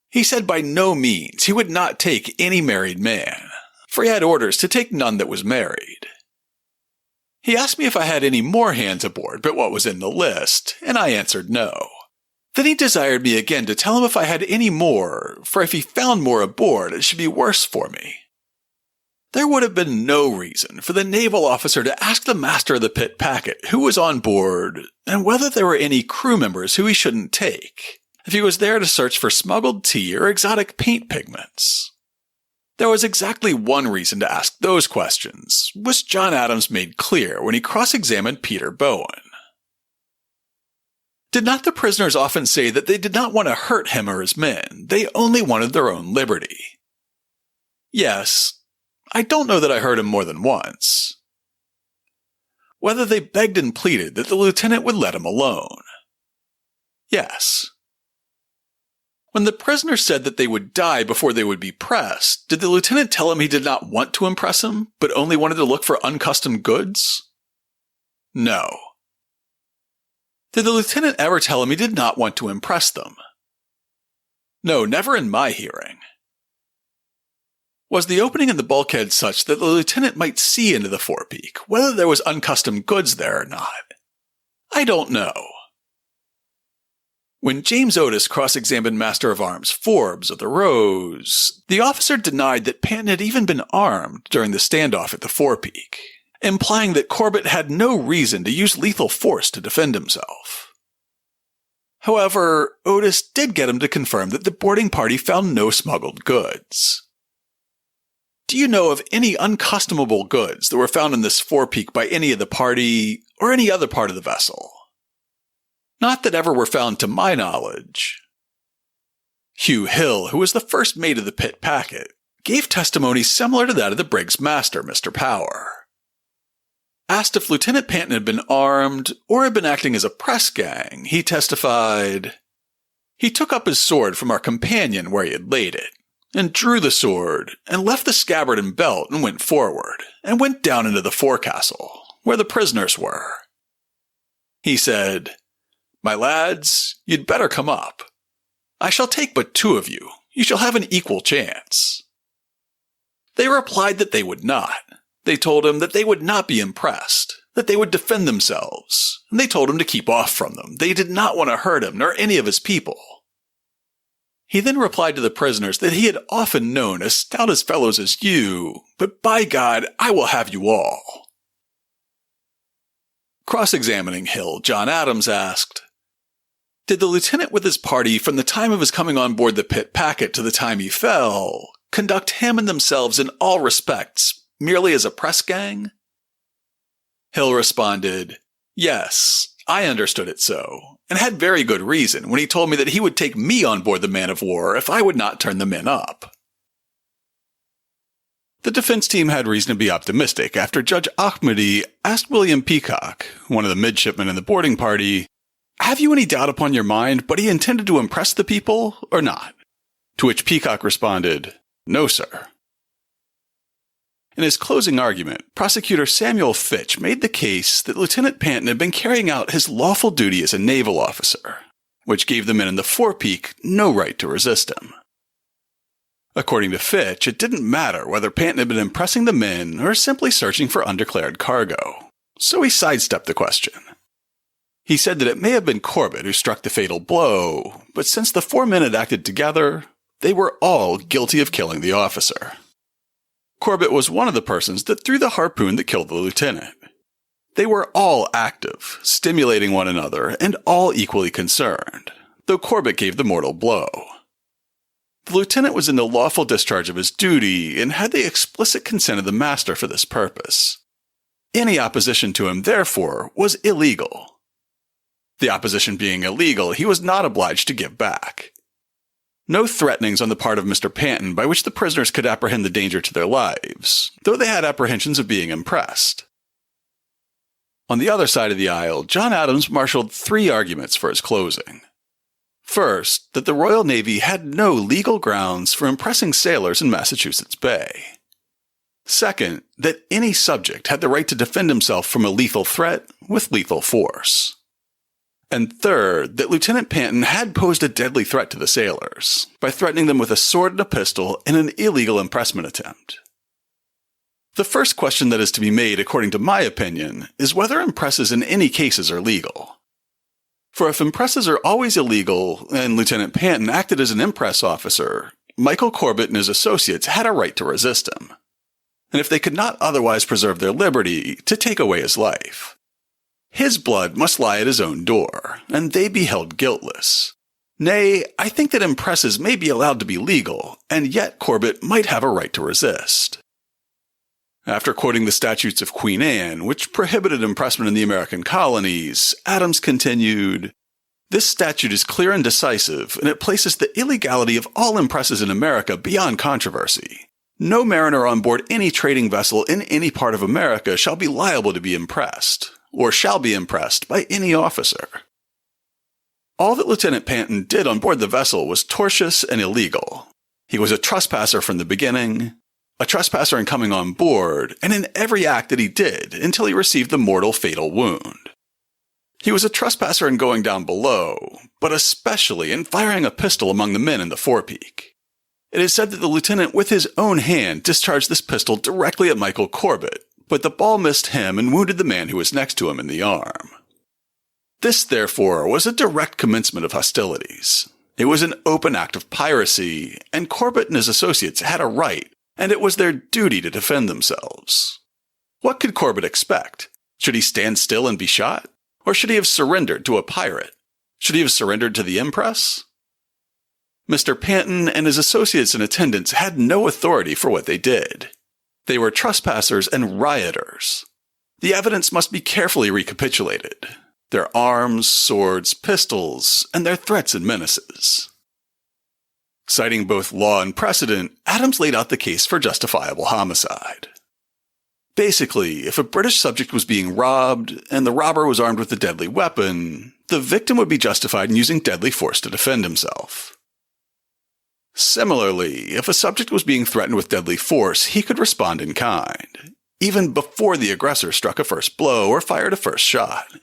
He said by no means he would not take any married man, for he had orders to take none that was married. He asked me if I had any more hands aboard but what was in the list, and I answered no. Then he desired me again to tell him if I had any more, for if he found more aboard it should be worse for me. There would have been no reason for the naval officer to ask the master of the Pitt packet who was on board, and whether there were any crew members who he shouldn't take, if he was there to search for smuggled tea or exotic paint pigments. There was exactly one reason to ask those questions, which John Adams made clear when he cross-examined Peter Bowen. Did not the prisoners often say that they did not want to hurt him or his men, they only wanted their own liberty? Yes. I don't know that I heard him more than once. Whether they begged and pleaded that the lieutenant would let him alone? Yes. When the prisoners said that they would die before they would be pressed, did the lieutenant tell him he did not want to impress him, but only wanted to look for uncustomed goods? No. Did the lieutenant ever tell him he did not want to impress them? No, never in my hearing. Was the opening in the bulkhead such that the lieutenant might see into the forepeak, whether there was uncustomed goods there or not? I don't know. When James Otis cross-examined Master of Arms Forbes of the Rose, the officer denied that Paine had even been armed during the standoff at the forepeak, implying that Corbett had no reason to use lethal force to defend himself. However, Otis did get him to confirm that the boarding party found no smuggled goods. Do you know of any uncustomable goods that were found in this forepeak by any of the party or any other part of the vessel? Not that ever were found to my knowledge. Hugh Hill, who was the first mate of the Pitt packet, gave testimony similar to that of the brig's master, Mr. Power. Asked if Lieutenant Paine had been armed or had been acting as a press gang, he testified, "He took up his sword from our companion where he had laid it, and drew the sword, and left the scabbard and belt, and went forward, and went down into the forecastle, where the prisoners were. He said, 'My lads, you'd better come up. I shall take but 2 of you. You shall have an equal chance.' They replied that they would not. They told him that they would not be impressed, that they would defend themselves, and they told him to keep off from them. They did not want to hurt him, nor any of his people. He then replied to the prisoners that he had often known as stout as fellows as you, but by God, I will have you all." Cross-examining Hill, John Adams asked, "Did the lieutenant with his party from the time of his coming on board the Pitt packet to the time he fell, conduct him and themselves in all respects merely as a press gang?" Hill responded, "Yes, I understood it so, and had very good reason when he told me that he would take me on board the man-of-war if I would not turn the men up." The defense team had reason to be optimistic after Judge Ahmadi asked William Peacock, one of the midshipmen in the boarding party, "Have you any doubt upon your mind but he intended to impress the people, or not?" To which Peacock responded, "No, sir." In his closing argument, Prosecutor Samuel Fitch made the case that Lieutenant Paine had been carrying out his lawful duty as a naval officer, which gave the men in the forepeak no right to resist him. According to Fitch, it didn't matter whether Paine had been impressing the men or simply searching for undeclared cargo, so he sidestepped the question. He said that it may have been Corbett who struck the fatal blow, but since the 4 men had acted together, they were all guilty of killing the officer. Corbett was one of the persons that threw the harpoon that killed the lieutenant. They were all active, stimulating one another, and all equally concerned, though Corbett gave the mortal blow. The lieutenant was in the lawful discharge of his duty and had the explicit consent of the master for this purpose. Any opposition to him, therefore, was illegal. The opposition being illegal, he was not obliged to give back. No threatenings on the part of Mr. Paine by which the prisoners could apprehend the danger to their lives, though they had apprehensions of being impressed. On the other side of the aisle, John Adams marshaled 3 arguments for his closing. First, that the Royal Navy had no legal grounds for impressing sailors in Massachusetts Bay. Second, that any subject had the right to defend himself from a lethal threat with lethal force. And third, that Lieutenant Paine had posed a deadly threat to the sailors by threatening them with a sword and a pistol in an illegal impressment attempt. The first question that is to be made, according to my opinion, is whether impresses in any cases are legal. For if impresses are always illegal, and Lieutenant Paine acted as an impress officer, Michael Corbett and his associates had a right to resist him. And if they could not otherwise preserve their liberty, to take away his life. His blood must lie at his own door, and they be held guiltless. Nay, I think that impresses may be allowed to be legal, and yet Corbett might have a right to resist. After quoting the statutes of Queen Anne, which prohibited impressment in the American colonies, Adams continued, "This statute is clear and decisive, and it places the illegality of all impresses in America beyond controversy. No mariner on board any trading vessel in any part of America shall be liable to be impressed, or shall be impressed by any officer." All that Lieutenant Paine did on board the vessel was tortious and illegal. He was a trespasser from the beginning, a trespasser in coming on board, and in every act that he did until he received the mortal fatal wound. He was a trespasser in going down below, but especially in firing a pistol among the men in the forepeak. It is said that the lieutenant with his own hand discharged this pistol directly at Michael Corbett, but the ball missed him and wounded the man who was next to him in the arm. This, therefore, was a direct commencement of hostilities. It was an open act of piracy, and Corbett and his associates had a right, and it was their duty to defend themselves. What could Corbett expect? Should he stand still and be shot? Or should he have surrendered to a pirate? Should he have surrendered to the impress? Mr. Paine and his associates and attendants had no authority for what they did. They were trespassers and rioters. The evidence must be carefully recapitulated. Their arms, swords, pistols, and their threats and menaces. Citing both law and precedent, Adams laid out the case for justifiable homicide. Basically, if a British subject was being robbed, and the robber was armed with a deadly weapon, the victim would be justified in using deadly force to defend himself. Similarly, if a subject was being threatened with deadly force, he could respond in kind, even before the aggressor struck a first blow or fired a first shot.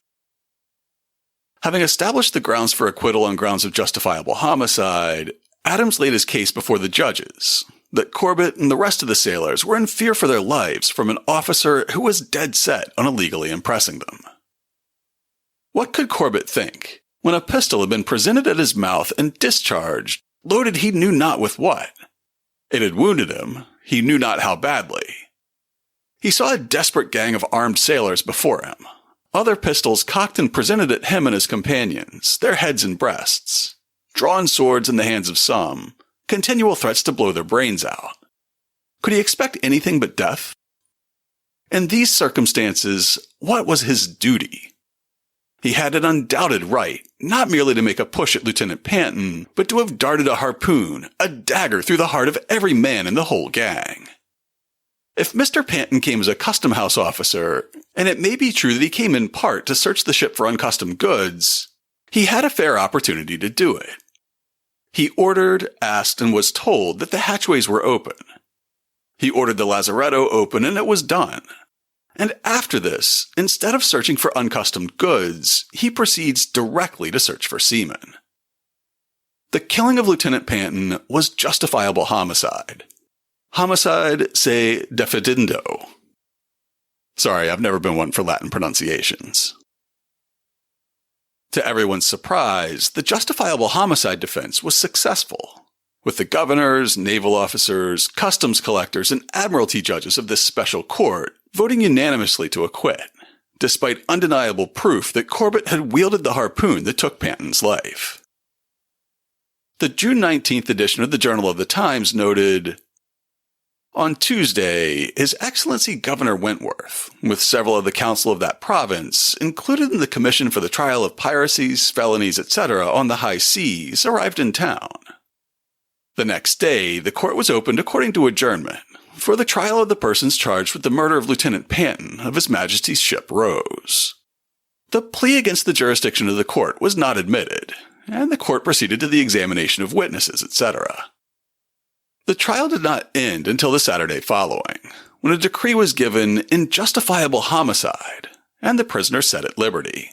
Having established the grounds for acquittal on grounds of justifiable homicide, Adams laid his case before the judges, that Corbett and the rest of the sailors were in fear for their lives from an officer who was dead set on illegally impressing them. What could Corbett think, when a pistol had been presented at his mouth and discharged, loaded he knew not with what? It had wounded him, he knew not how badly. He saw a desperate gang of armed sailors before him, other pistols cocked and presented at him and his companions, their heads and breasts, drawn swords in the hands of some, continual threats to blow their brains out. Could he expect anything but death? In these circumstances, what was his duty? He had an undoubted right, not merely to make a push at Lieutenant Paine, but to have darted a harpoon, a dagger through the heart of every man in the whole gang. If Mr. Paine came as a custom house officer, and it may be true that he came in part to search the ship for uncustomed goods, he had a fair opportunity to do it. He ordered, asked, and was told that the hatchways were open. He ordered the lazaretto open, and it was done. And after this, instead of searching for uncustomed goods, he proceeds directly to search for seamen. The killing of Lieutenant Paine was justifiable homicide. Homicide se defendendo. Sorry, I've never been one for Latin pronunciations. To everyone's surprise, the justifiable homicide defense was successful, with the governors, naval officers, customs collectors, and admiralty judges of this special court voting unanimously to acquit, despite undeniable proof that Corbett had wielded the harpoon that took Paine's life. The June 19th edition of the Journal of the Times noted, "On Tuesday, His Excellency Governor Wentworth, with several of the council of that province, included in the commission for the trial of piracies, felonies, etc. on the high seas, arrived in town. The next day, the court was opened according to adjournment for the trial of the persons charged with the murder of Lieutenant Paine of His Majesty's ship Rose. The plea against the jurisdiction of the court was not admitted, and the court proceeded to the examination of witnesses, etc. The trial did not end until the Saturday following, when a decree was given in justifiable homicide, and the prisoner set at liberty.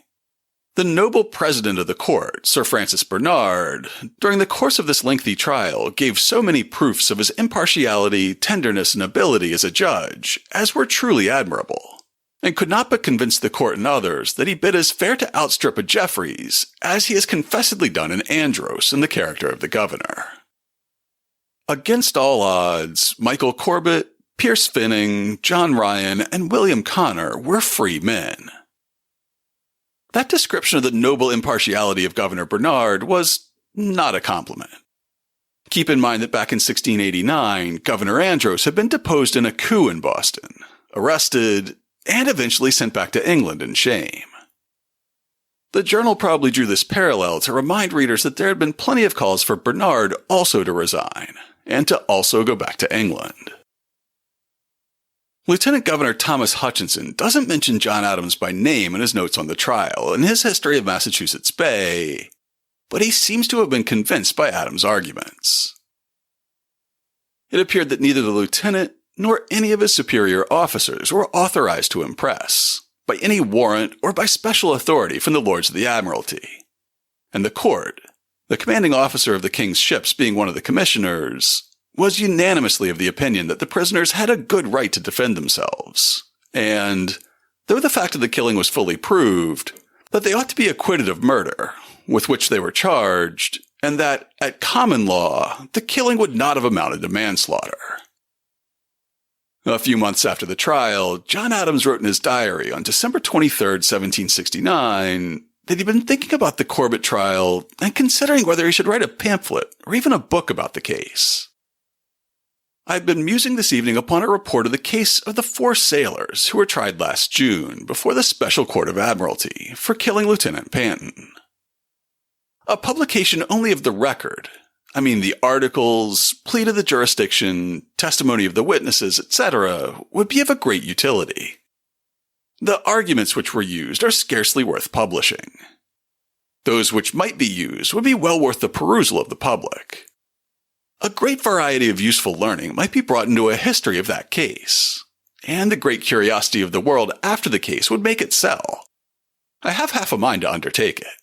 The noble president of the court, Sir Francis Bernard, during the course of this lengthy trial gave so many proofs of his impartiality, tenderness, and ability as a judge as were truly admirable, and could not but convince the court and others that he bid as fair to outstrip a Jeffreys as he has confessedly done in Andros in the character of the governor. Against all odds, Michael Corbett, Pierce Finning, John Ryan, and William Connor were free men." That description of the noble impartiality of Governor Bernard was not a compliment. Keep in mind that back in 1689, Governor Andros had been deposed in a coup in Boston, arrested, and eventually sent back to England in shame. The Journal probably drew this parallel to remind readers that there had been plenty of calls for Bernard also to resign, and to also go back to England. Lieutenant Governor Thomas Hutchinson doesn't mention John Adams by name in his notes on the trial in his history of Massachusetts Bay, but he seems to have been convinced by Adams' arguments. It appeared that neither the lieutenant nor any of his superior officers were authorized to impress, by any warrant or by special authority from the Lords of the Admiralty, and the court, the commanding officer of the king's ships being one of the commissioners, was unanimously of the opinion that the prisoners had a good right to defend themselves, and, though the fact of the killing was fully proved, that they ought to be acquitted of murder, with which they were charged, and that, at common law, the killing would not have amounted to manslaughter. A few months after the trial, John Adams wrote in his diary on December 23, 1769, that he'd been thinking about the Corbett trial and considering whether he should write a pamphlet or even a book about the case. "I've been musing this evening upon a report of the case of the 4 sailors who were tried last June before the Special Court of Admiralty for killing Lieutenant Paine. A publication only of the record, the articles, plea to the jurisdiction, testimony of the witnesses, etc., would be of a great utility. The arguments which were used are scarcely worth publishing. Those which might be used would be well worth the perusal of the public. A great variety of useful learning might be brought into a history of that case, and the great curiosity of the world after the case would make it sell. I have half a mind to undertake it."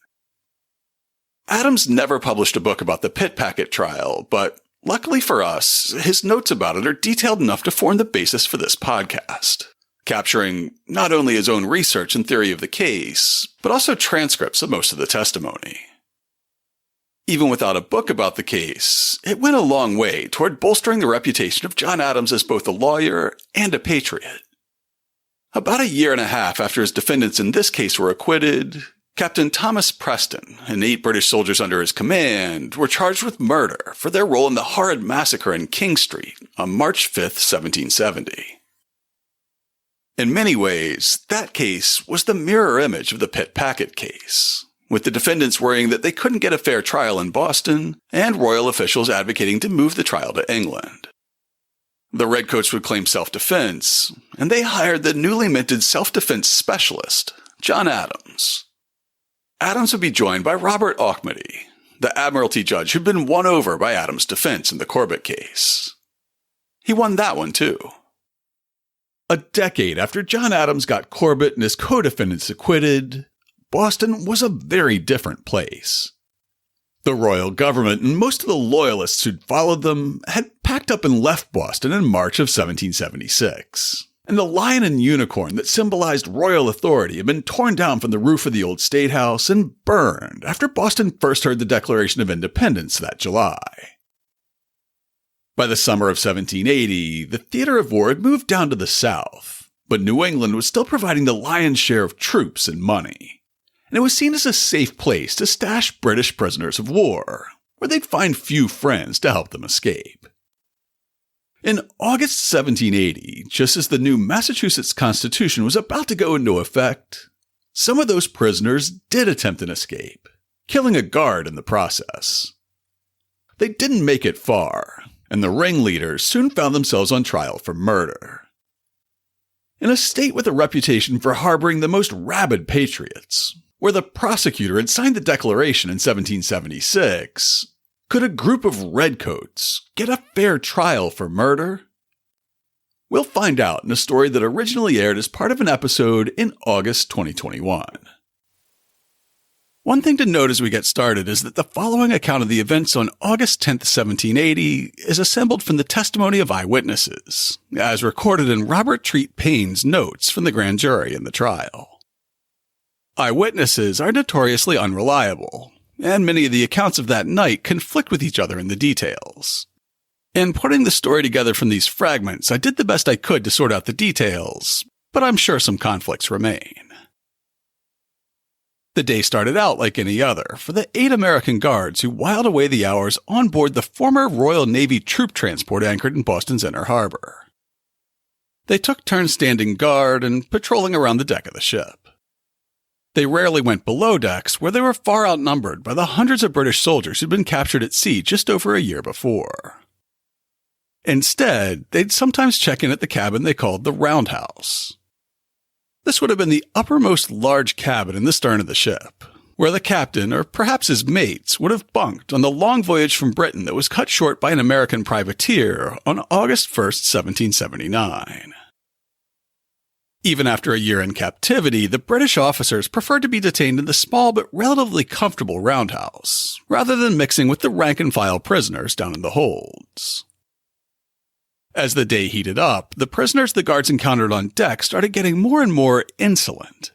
Adams never published a book about the Pitt Packet trial, but luckily for us, his notes about it are detailed enough to form the basis for this podcast, capturing not only his own research and theory of the case, but also transcripts of most of the testimony. Even without a book about the case, it went a long way toward bolstering the reputation of John Adams as both a lawyer and a patriot. About a year and a half after his defendants in this case were acquitted, Captain Thomas Preston and 8 British soldiers under his command were charged with murder for their role in the horrid massacre in King Street on March 5, 1770. In many ways, that case was the mirror image of the Pitt Packet case, with the defendants worrying that they couldn't get a fair trial in Boston and royal officials advocating to move the trial to England. The redcoats would claim self-defense, and they hired the newly minted self-defense specialist, John Adams. Adams would be joined by Robert Auchmuty, the Admiralty judge who'd been won over by Adams' defense in the Corbett case. He won that one, too. A decade after John Adams got Corbett and his co-defendants acquitted, Boston was a very different place. The royal government and most of the loyalists who'd followed them had packed up and left Boston in March of 1776, and the lion and unicorn that symbolized royal authority had been torn down from the roof of the old State House and burned after Boston first heard the Declaration of Independence that July. By the summer of 1780, the theater of war had moved down to the south, but New England was still providing the lion's share of troops and money, and it was seen as a safe place to stash British prisoners of war, where they'd find few friends to help them escape. In August 1780, just as the new Massachusetts Constitution was about to go into effect, some of those prisoners did attempt an escape, killing a guard in the process. They didn't make it far, and the ringleaders soon found themselves on trial for murder. In a state with a reputation for harboring the most rabid patriots, where the prosecutor had signed the Declaration in 1776, could a group of redcoats get a fair trial for murder? We'll find out in a story that originally aired as part of an episode in August 2021. One thing to note as we get started is that the following account of the events on August 10, 1780 is assembled from the testimony of eyewitnesses, as recorded in Robert Treat Paine's notes from the grand jury in the trial. Eyewitnesses are notoriously unreliable, and many of the accounts of that night conflict with each other in the details. In putting the story together from these fragments, I did the best I could to sort out the details, but I'm sure some conflicts remain. The day started out like any other for the 8 American guards who whiled away the hours on board the former Royal Navy troop transport anchored in Boston's Inner Harbor. They took turns standing guard and patrolling around the deck of the ship. They rarely went below decks, where they were far outnumbered by the hundreds of British soldiers who'd been captured at sea just over a year before. Instead, they'd sometimes check in at the cabin they called the roundhouse. This would have been the uppermost large cabin in the stern of the ship, where the captain, or perhaps his mates, would have bunked on the long voyage from Britain that was cut short by an American privateer on August 1, 1779. Even after a year in captivity, the British officers preferred to be detained in the small but relatively comfortable roundhouse, rather than mixing with the rank-and-file prisoners down in the holds. As the day heated up, the prisoners the guards encountered on deck started getting more and more insolent.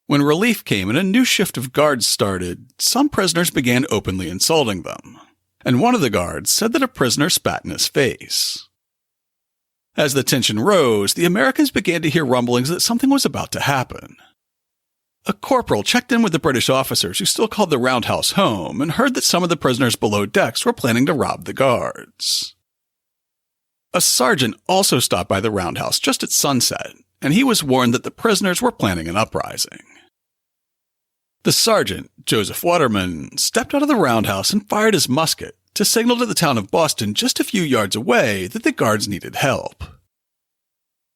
When relief came and a new shift of guards started, some prisoners began openly insulting them, and one of the guards said that a prisoner spat in his face. As the tension rose, the Americans began to hear rumblings that something was about to happen. A corporal checked in with the British officers who still called the roundhouse home and heard that some of the prisoners below decks were planning to rob the guards. A sergeant also stopped by the roundhouse just at sunset, and he was warned that the prisoners were planning an uprising. The sergeant, Joseph Waterman, stepped out of the roundhouse and fired his musket to signal to the town of Boston just a few yards away that the guards needed help.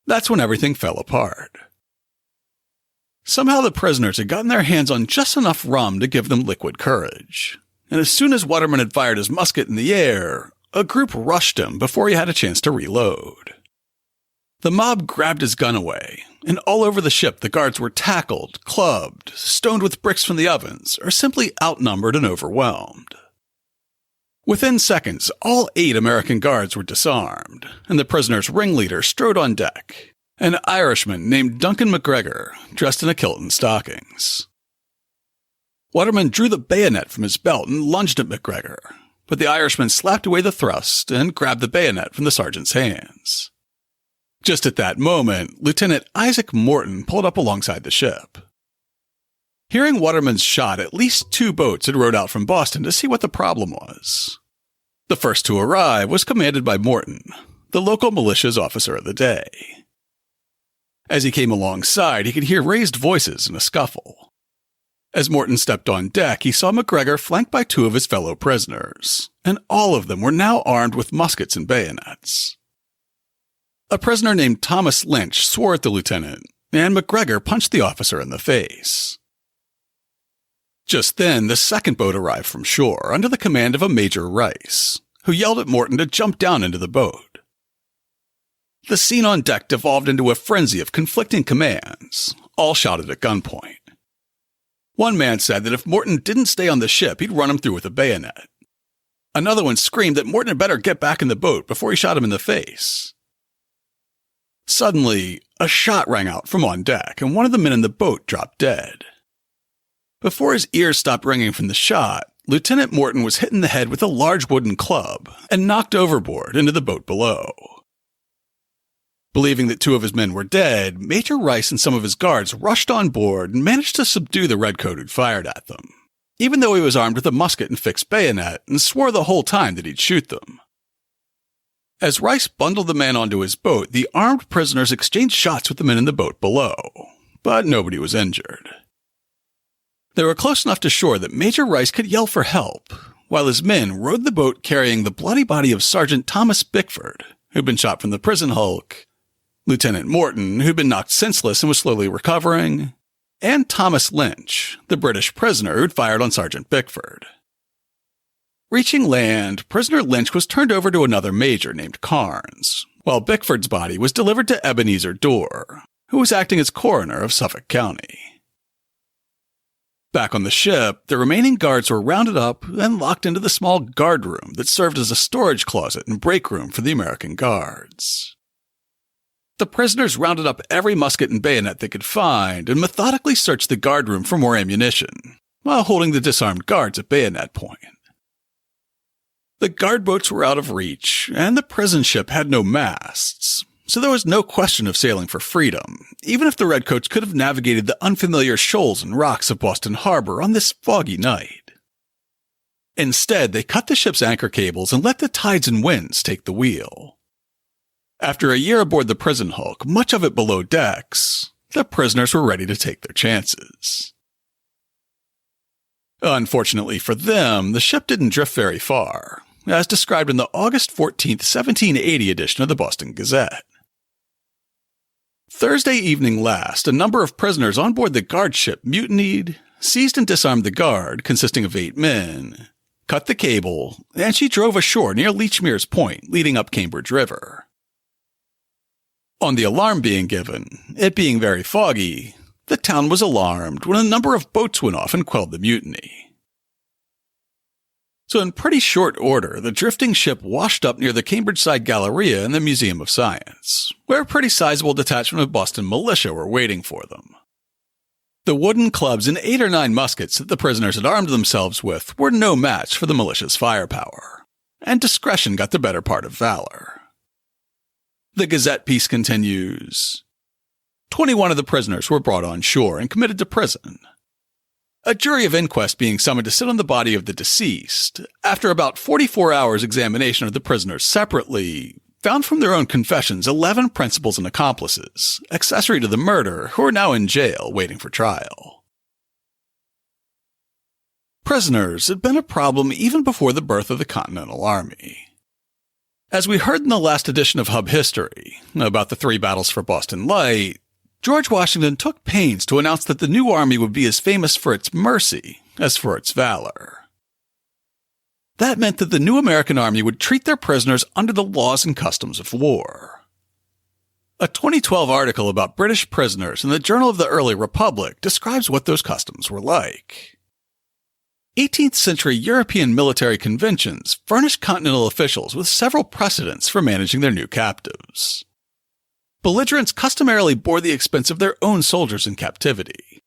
That's when everything fell apart. Somehow the prisoners had gotten their hands on just enough rum to give them liquid courage, and as soon as Waterman had fired his musket in the air, a group rushed him before he had a chance to reload. The mob grabbed his gun away, and all over the ship the guards were tackled, clubbed, stoned with bricks from the ovens, or simply outnumbered and overwhelmed. Within seconds, all 8 American guards were disarmed, and the prisoners' ringleader strode on deck, an Irishman named Duncan McGregor, dressed in a kilt and stockings. Waterman drew the bayonet from his belt and lunged at McGregor, but the Irishman slapped away the thrust and grabbed the bayonet from the sergeant's hands. Just at that moment, Lieutenant Isaac Morton pulled up alongside the ship. Hearing Waterman's shot, at least 2 boats had rowed out from Boston to see what the problem was. The first to arrive was commanded by Morton, the local militia's officer of the day. As he came alongside, he could hear raised voices and a scuffle. As Morton stepped on deck, he saw McGregor flanked by 2 of his fellow prisoners, and all of them were now armed with muskets and bayonets. A prisoner named Thomas Lynch swore at the lieutenant, and McGregor punched the officer in the face. Just then, the second boat arrived from shore under the command of a Major Rice, who yelled at Morton to jump down into the boat. The scene on deck devolved into a frenzy of conflicting commands, all shouted at gunpoint. One man said that if Morton didn't stay on the ship, he'd run him through with a bayonet. Another one screamed that Morton had better get back in the boat before he shot him in the face. Suddenly, a shot rang out from on deck, and one of the men in the boat dropped dead. Before his ears stopped ringing from the shot, Lieutenant Morton was hit in the head with a large wooden club and knocked overboard into the boat below. Believing that 2 of his men were dead, Major Rice and some of his guards rushed on board and managed to subdue the redcoat who'd fired at them, even though he was armed with a musket and fixed bayonet and swore the whole time that he'd shoot them. As Rice bundled the man onto his boat, the armed prisoners exchanged shots with the men in the boat below, but nobody was injured. They were close enough to shore that Major Rice could yell for help, while his men rowed the boat carrying the bloody body of Sergeant Thomas Bickford, who'd been shot from the prison hulk, Lieutenant Morton, who'd been knocked senseless and was slowly recovering, and Thomas Lynch, the British prisoner who'd fired on Sergeant Bickford. Reaching land, prisoner Lynch was turned over to another major named Carnes, while Bickford's body was delivered to Ebenezer Dorr, who was acting as coroner of Suffolk County. Back on the ship, the remaining guards were rounded up and locked into the small guard room that served as a storage closet and break room for the American guards. The prisoners rounded up every musket and bayonet they could find and methodically searched the guard room for more ammunition, while holding the disarmed guards at bayonet point. The guard boats were out of reach, and the prison ship had no masts, so there was no question of sailing for freedom, even if the redcoats could have navigated the unfamiliar shoals and rocks of Boston Harbor on this foggy night. Instead, they cut the ship's anchor cables and let the tides and winds take the wheel. After a year aboard the prison hulk, much of it below decks, the prisoners were ready to take their chances. Unfortunately for them, the ship didn't drift very far, as described in the August 14, 1780 edition of the Boston Gazette. Thursday evening last, a number of prisoners on board the guard ship mutinied, seized and disarmed the guard, consisting of 8 men, cut the cable, and she drove ashore near Leechmere's Point, leading up Cambridge River. On the alarm being given, it being very foggy, the town was alarmed when a number of boats went off and quelled the mutiny. So in pretty short order, the drifting ship washed up near the Cambridge-side Galleria in the Museum of Science, where a pretty sizable detachment of Boston militia were waiting for them. The wooden clubs and 8 or 9 muskets that the prisoners had armed themselves with were no match for the militia's firepower, and discretion got the better part of valor. The Gazette piece continues, 21 of the prisoners were brought on shore and committed to prison. A jury of inquest being summoned to sit on the body of the deceased, after about 44 hours examination of the prisoners separately, found from their own confessions 11 principals and accomplices, accessory to the murder, who are now in jail waiting for trial. Prisoners had been a problem even before the birth of the Continental Army. As we heard in the last edition of Hub History, about the 3 battles for Boston Light, George Washington took pains to announce that the new army would be as famous for its mercy as for its valor. That meant that the new American army would treat their prisoners under the laws and customs of war. A 2012 article about British prisoners in the Journal of the Early Republic describes what those customs were like. 18th century European military conventions furnished continental officials with several precedents for managing their new captives. Belligerents customarily bore the expense of their own soldiers in captivity.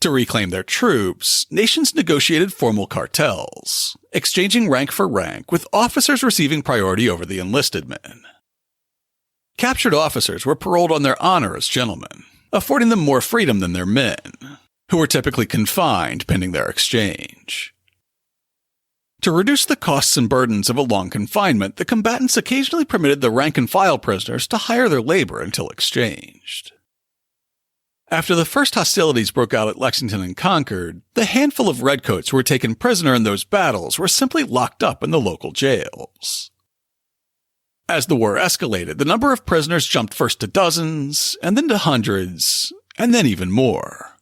To reclaim their troops, nations negotiated formal cartels, exchanging rank for rank, with officers receiving priority over the enlisted men. Captured officers were paroled on their honor as gentlemen, affording them more freedom than their men, who were typically confined pending their exchange. To reduce the costs and burdens of a long confinement, the combatants occasionally permitted the rank-and-file prisoners to hire their labor until exchanged. After the first hostilities broke out at Lexington and Concord, the handful of redcoats who were taken prisoner in those battles were simply locked up in the local jails. As the war escalated, the number of prisoners jumped first to dozens, and then to hundreds, and then even more.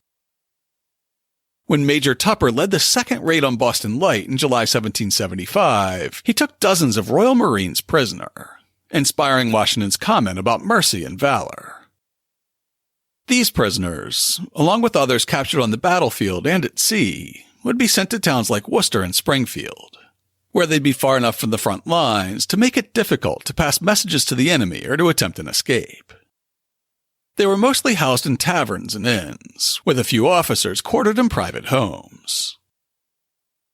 When Major Tupper led the second raid on Boston Light in July 1775, he took dozens of Royal Marines prisoner, inspiring Washington's comment about mercy and valor. These prisoners, along with others captured on the battlefield and at sea, would be sent to towns like Worcester and Springfield, where they'd be far enough from the front lines to make it difficult to pass messages to the enemy or to attempt an escape. They were mostly housed in taverns and inns, with a few officers quartered in private homes.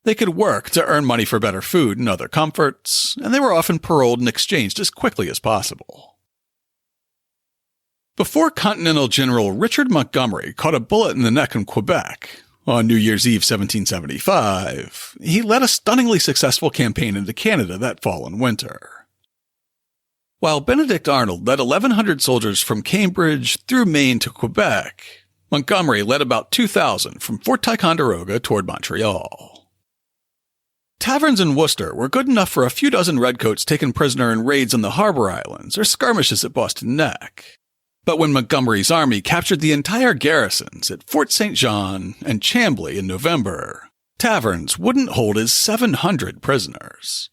They could work to earn money for better food and other comforts, and they were often paroled and exchanged as quickly as possible. Before Continental General Richard Montgomery caught a bullet in the neck in Quebec on New Year's Eve 1775, he led a stunningly successful campaign into Canada that fall and winter. While Benedict Arnold led 1,100 soldiers from Cambridge through Maine to Quebec, Montgomery led about 2,000 from Fort Ticonderoga toward Montreal. Taverns in Worcester were good enough for a few dozen redcoats taken prisoner in raids on the Harbor Islands or skirmishes at Boston Neck. But when Montgomery's army captured the entire garrisons at Fort St. John and Chambly in November, taverns wouldn't hold his 700 prisoners.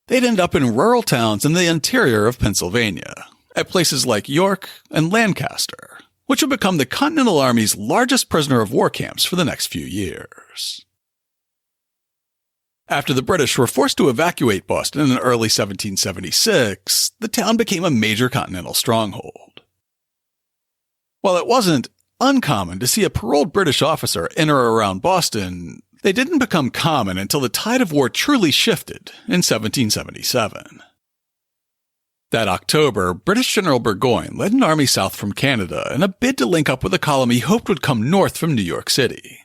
They'd end up in rural towns in the interior of Pennsylvania, at places like York and Lancaster, which would become the Continental Army's largest prisoner of war camps for the next few years. After the British were forced to evacuate Boston in early 1776, the town became a major Continental stronghold. While it wasn't uncommon to see a paroled British officer in or around Boston, they didn't become common until the tide of war truly shifted in 1777. That October, British General Burgoyne led an army south from Canada in a bid to link up with a column he hoped would come north from New York City.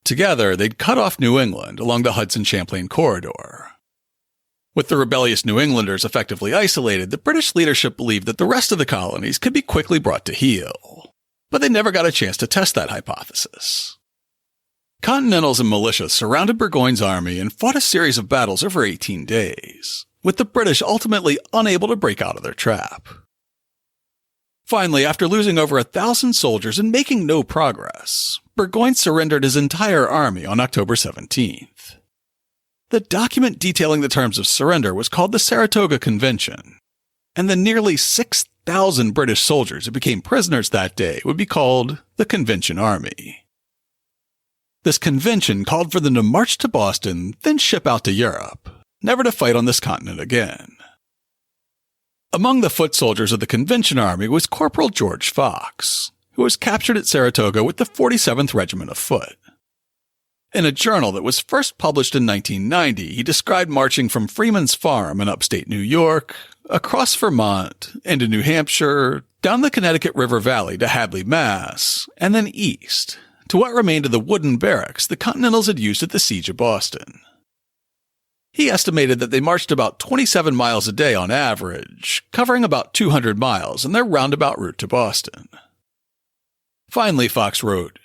Together, they'd cut off New England along the Hudson-Champlain corridor. With the rebellious New Englanders effectively isolated, the British leadership believed that the rest of the colonies could be quickly brought to heel. But they never got a chance to test that hypothesis. Continentals and militia surrounded Burgoyne's army and fought a series of battles over 18 days, with the British ultimately unable to break out of their trap. Finally, after losing over 1,000 soldiers and making no progress, Burgoyne surrendered his entire army on October 17th. The document detailing the terms of surrender was called the Saratoga Convention, and the nearly 6,000 British soldiers who became prisoners that day would be called the Convention Army. This convention called for them to march to Boston, then ship out to Europe, never to fight on this continent again. Among the foot soldiers of the Convention Army was Corporal George Fox, who was captured at Saratoga with the 47th Regiment of Foot. In a journal that was first published in 1990, he described marching from Freeman's Farm in upstate New York, across Vermont, into New Hampshire, down the Connecticut River Valley to Hadley, Mass., and then east, to what remained of the wooden barracks the Continentals had used at the Siege of Boston. He estimated that they marched about 27 miles a day on average, covering about 200 miles in their roundabout route to Boston. Finally, Fox wrote,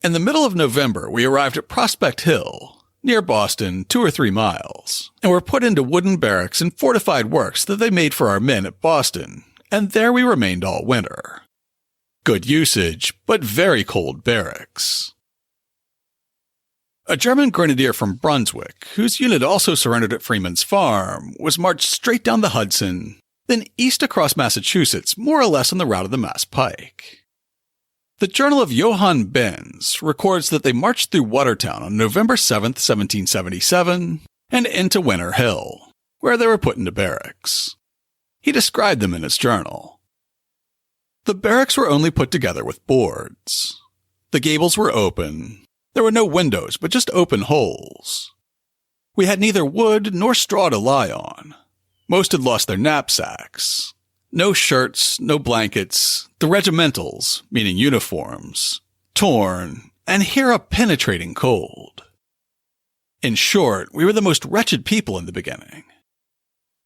"In the middle of November, we arrived at Prospect Hill, near Boston, 2 or 3 miles, and were put into wooden barracks and fortified works that they made for our men at Boston, and there we remained all winter. Good usage, but very cold barracks." A German grenadier from Brunswick, whose unit also surrendered at Freeman's Farm, was marched straight down the Hudson, then east across Massachusetts, more or less on the route of the Mass Pike. The Journal of Johann Benz records that they marched through Watertown on November 7, 1777, and into Winter Hill, where they were put into barracks. He described them in his journal. The barracks were only put together with boards. The gables were open. There were no windows, but just open holes. We had neither wood nor straw to lie on. Most had lost their knapsacks. No shirts, no blankets, the regimentals, meaning uniforms, torn, and here a penetrating cold. In short, we were the most wretched people in the beginning.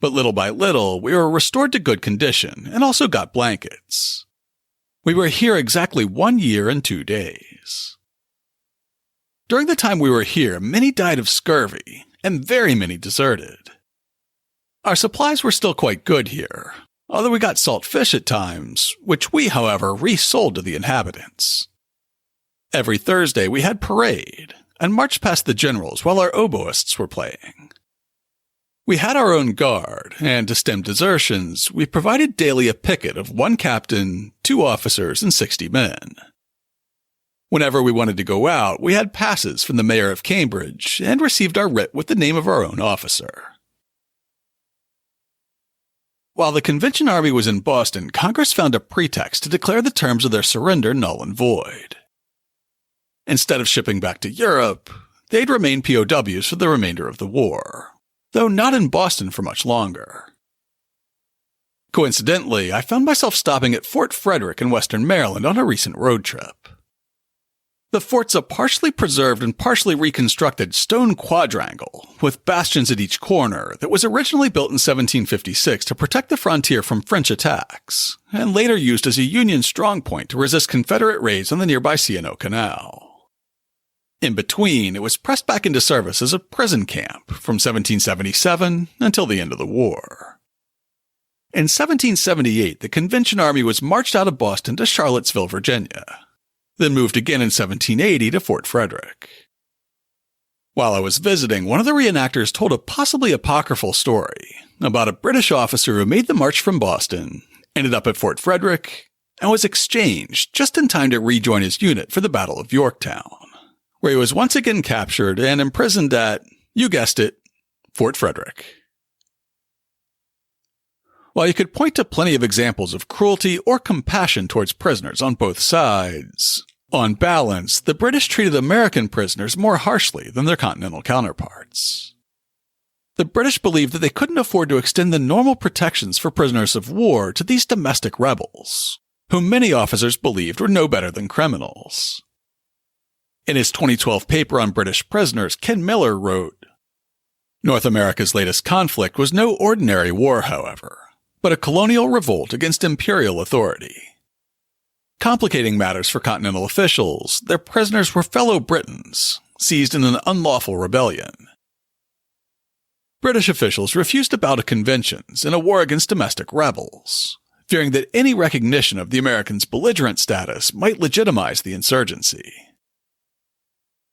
But little by little, we were restored to good condition and also got blankets. We were here exactly 1 year and 2 days. During the time we were here, many died of scurvy, and very many deserted. Our supplies were still quite good here, although we got salt fish at times, which we, however, resold to the inhabitants. Every Thursday we had parade, and marched past the generals while our oboists were playing. We had our own guard, and to stem desertions, we provided daily a picket of 1 captain, 2 officers, and 60 men. Whenever we wanted to go out, we had passes from the mayor of Cambridge and received our writ with the name of our own officer. While the Convention Army was in Boston, Congress found a pretext to declare the terms of their surrender null and void. Instead of shipping back to Europe, they'd remain POWs for the remainder of the war, though not in Boston for much longer. Coincidentally, I found myself stopping at Fort Frederick in western Maryland on a recent road trip. The fort's a partially preserved and partially reconstructed stone quadrangle with bastions at each corner that was originally built in 1756 to protect the frontier from French attacks, and later used as a Union strongpoint to resist Confederate raids on the nearby C&O Canal. In between, it was pressed back into service as a prison camp from 1777 until the end of the war. In 1778, the Convention Army was marched out of Boston to Charlottesville, Virginia, then moved again in 1780 to Fort Frederick. While I was visiting, one of the reenactors told a possibly apocryphal story about a British officer who made the march from Boston, ended up at Fort Frederick, and was exchanged just in time to rejoin his unit for the Battle of Yorktown, where he was once again captured and imprisoned at, you guessed it, Fort Frederick. While you could point to plenty of examples of cruelty or compassion towards prisoners on both sides, on balance, the British treated American prisoners more harshly than their continental counterparts. The British believed that they couldn't afford to extend the normal protections for prisoners of war to these domestic rebels, whom many officers believed were no better than criminals. In his 2012 paper on British prisoners, Ken Miller wrote, "North America's latest conflict was no ordinary war, however, but a colonial revolt against imperial authority. Complicating matters for continental officials, their prisoners were fellow Britons, seized in an unlawful rebellion. British officials refused to bow to conventions in a war against domestic rebels, fearing that any recognition of the Americans' belligerent status might legitimize the insurgency.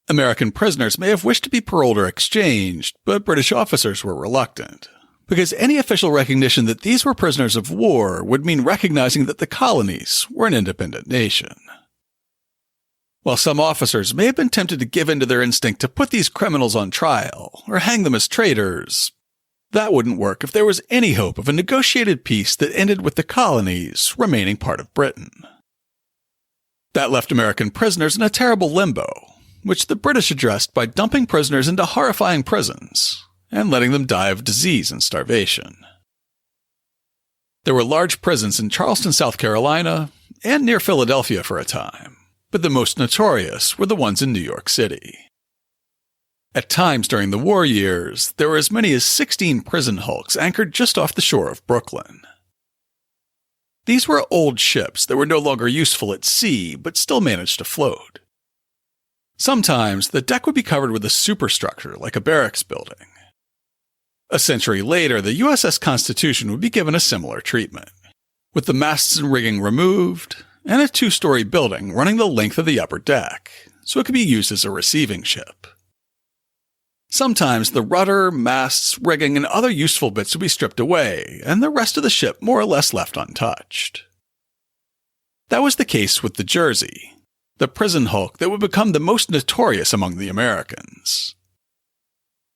American prisoners may have wished to be paroled or exchanged, but British officers were reluctant, because any official recognition that these were prisoners of war would mean recognizing that the colonies were an independent nation. While some officers may have been tempted to give in to their instinct to put these criminals on trial or hang them as traitors, that wouldn't work if there was any hope of a negotiated peace that ended with the colonies remaining part of Britain. That left American prisoners in a terrible limbo, which the British addressed by dumping prisoners into horrifying prisons and letting them die of disease and starvation. There were large prisons in Charleston, South Carolina, and near Philadelphia for a time, but the most notorious were the ones in New York City. At times during the war years, there were as many as 16 prison hulks anchored just off the shore of Brooklyn. These were old ships that were no longer useful at sea, but still managed to float. Sometimes the deck would be covered with a superstructure like a barracks building. A century later, the USS Constitution would be given a similar treatment, with the masts and rigging removed, and a 2-story building running the length of the upper deck, so it could be used as a receiving ship. Sometimes the rudder, masts, rigging, and other useful bits would be stripped away, and the rest of the ship more or less left untouched. That was the case with the Jersey, the prison hulk that would become the most notorious among the Americans.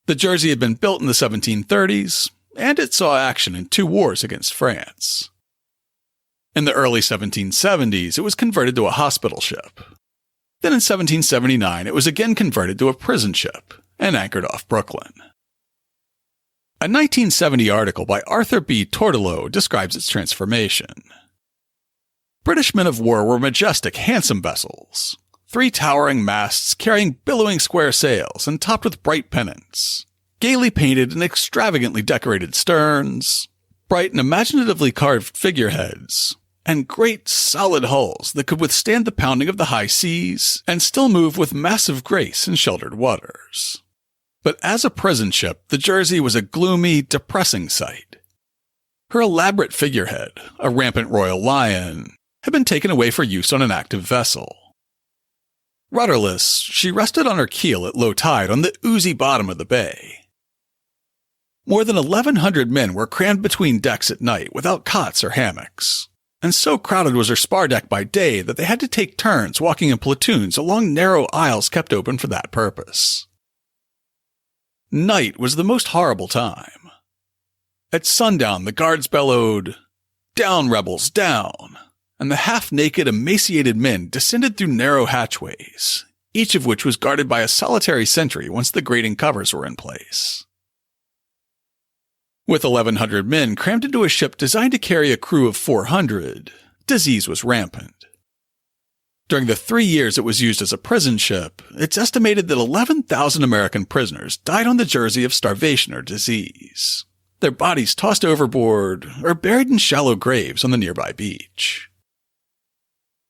The Jersey had been built in the 1730s, and it saw action in 2 wars against France. In the early 1770s, it was converted to a hospital ship. Then in 1779, it was again converted to a prison ship and anchored off Brooklyn. A 1970 article by Arthur B. Tortolo describes its transformation. British men of war were majestic, handsome vessels, 3 towering masts carrying billowing square sails and topped with bright pennants, gaily painted and extravagantly decorated sterns, bright and imaginatively carved figureheads, and great solid hulls that could withstand the pounding of the high seas and still move with massive grace in sheltered waters. But as a prison ship, the Jersey was a gloomy, depressing sight. Her elaborate figurehead, a rampant royal lion, had been taken away for use on an active vessel. Rudderless, she rested on her keel at low tide on the oozy bottom of the bay. More than 1,100 men were crammed between decks at night without cots or hammocks, and so crowded was her spar deck by day that they had to take turns walking in platoons along narrow aisles kept open for that purpose. Night was the most horrible time. At sundown, the guards bellowed, "Down, rebels, down!" and the half-naked, emaciated men descended through narrow hatchways, each of which was guarded by a solitary sentry once the grating covers were in place. With 1,100 men crammed into a ship designed to carry a crew of 400, disease was rampant. During the 3 years it was used as a prison ship, it's estimated that 11,000 American prisoners died on the Jersey of starvation or disease, their bodies tossed overboard or buried in shallow graves on the nearby beach.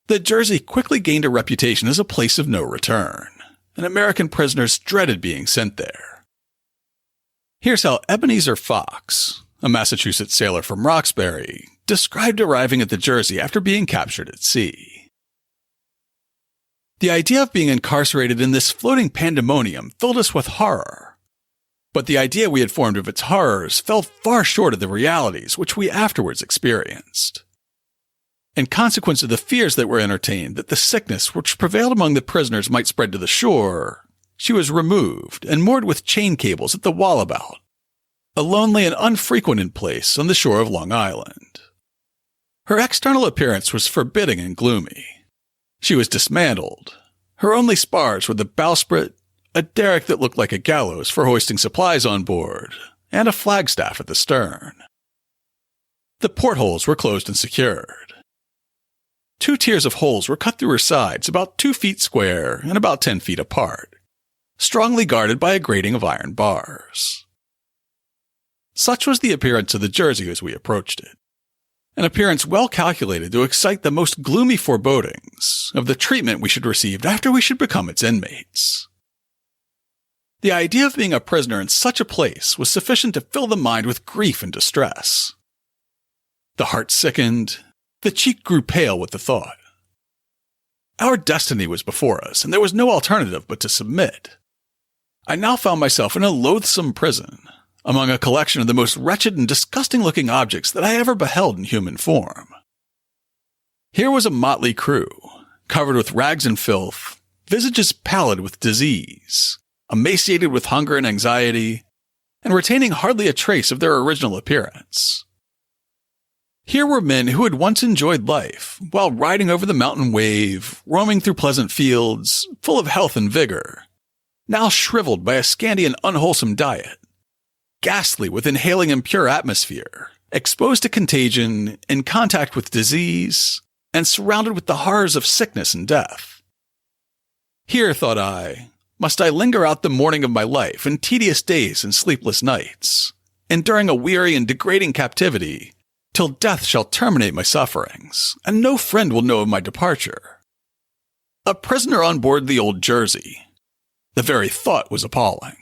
The Jersey quickly gained a reputation as a place of no return, and American prisoners dreaded being sent there. Here's how Ebenezer Fox, a Massachusetts sailor from Roxbury, described arriving at the Jersey after being captured at sea. "The idea of being incarcerated in this floating pandemonium filled us with horror. But the idea we had formed of its horrors fell far short of the realities which we afterwards experienced. In consequence of the fears that were entertained that the sickness which prevailed among the prisoners might spread to the shore, she was removed and moored with chain cables at the Wallabout, a lonely and unfrequented place on the shore of Long Island. Her external appearance was forbidding and gloomy. She was dismantled. Her only spars were the bowsprit, a derrick that looked like a gallows for hoisting supplies on board, and a flagstaff at the stern. The portholes were closed and secured. 2 tiers of holes were cut through her sides about 2 feet square and about 10 feet apart, strongly guarded by a grating of iron bars. Such was the appearance of the Jersey as we approached it, an appearance well calculated to excite the most gloomy forebodings of the treatment we should receive after we should become its inmates. The idea of being a prisoner in such a place was sufficient to fill the mind with grief and distress. The heart sickened, the cheek grew pale with the thought. Our destiny was before us, and there was no alternative but to submit. I now found myself in a loathsome prison, among a collection of the most wretched and disgusting-looking objects that I ever beheld in human form. Here was a motley crew, covered with rags and filth, visages pallid with disease, emaciated with hunger and anxiety, and retaining hardly a trace of their original appearance. Here were men who had once enjoyed life, while riding over the mountain wave, roaming through pleasant fields, full of health and vigor, now shriveled by a scanty and unwholesome diet, ghastly with inhaling impure atmosphere, exposed to contagion, in contact with disease, and surrounded with the horrors of sickness and death. Here, thought I, must I linger out the morning of my life in tedious days and sleepless nights, enduring a weary and degrading captivity, till death shall terminate my sufferings, and no friend will know of my departure. A prisoner on board the old Jersey. The very thought was appalling.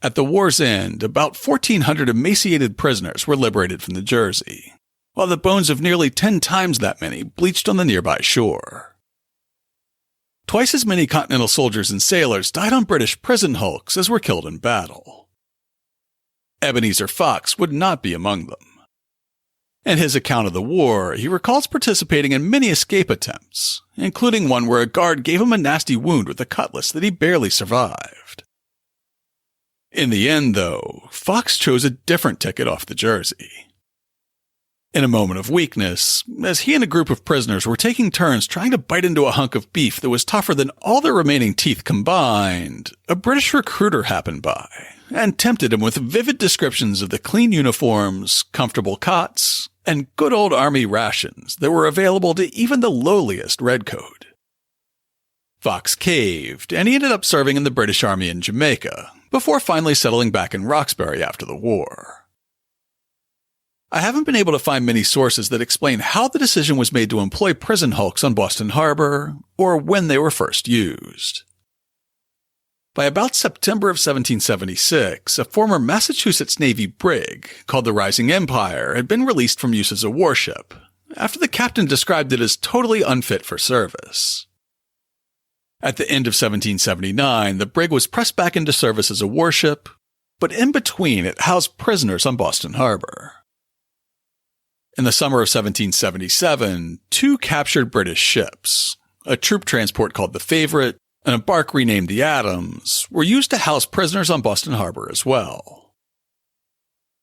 At the war's end, about 1,400 emaciated prisoners were liberated from the Jersey, while the bones of nearly 10 times that many bleached on the nearby shore. Twice as many Continental soldiers and sailors died on British prison hulks as were killed in battle. Ebenezer Fox would not be among them. In his account of the war, he recalls participating in many escape attempts, including one where a guard gave him a nasty wound with a cutlass that he barely survived. In the end, though, Fox chose a different ticket off the Jersey. In a moment of weakness, as he and a group of prisoners were taking turns trying to bite into a hunk of beef that was tougher than all their remaining teeth combined, a British recruiter happened by and tempted him with vivid descriptions of the clean uniforms, comfortable cots, and good old army rations that were available to even the lowliest redcoat. Fox caved, and he ended up serving in the British Army in Jamaica, before finally settling back in Roxbury after the war. I haven't been able to find many sources that explain how the decision was made to employ prison hulks on Boston Harbor, or when they were first used. By about September of 1776, a former Massachusetts Navy brig called the Rising Empire had been released from use as a warship, after the captain described it as totally unfit for service. At the end of 1779, the brig was pressed back into service as a warship, but in between it housed prisoners on Boston Harbor. In the summer of 1777, two captured British ships, a troop transport called the Favorite and a bark renamed the Adams, were used to house prisoners on Boston Harbor as well.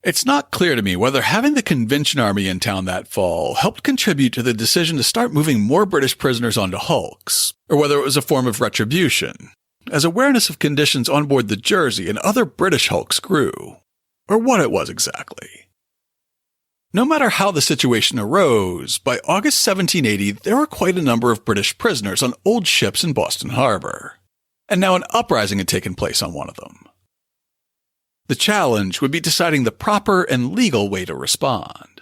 It's not clear to me whether having the Convention Army in town that fall helped contribute to the decision to start moving more British prisoners onto hulks, or whether it was a form of retribution, as awareness of conditions on board the Jersey and other British hulks grew, or what it was exactly. No matter how the situation arose, by August 1780 there were quite a number of British prisoners on old ships in Boston Harbor, and now an uprising had taken place on one of them. The challenge would be deciding the proper and legal way to respond.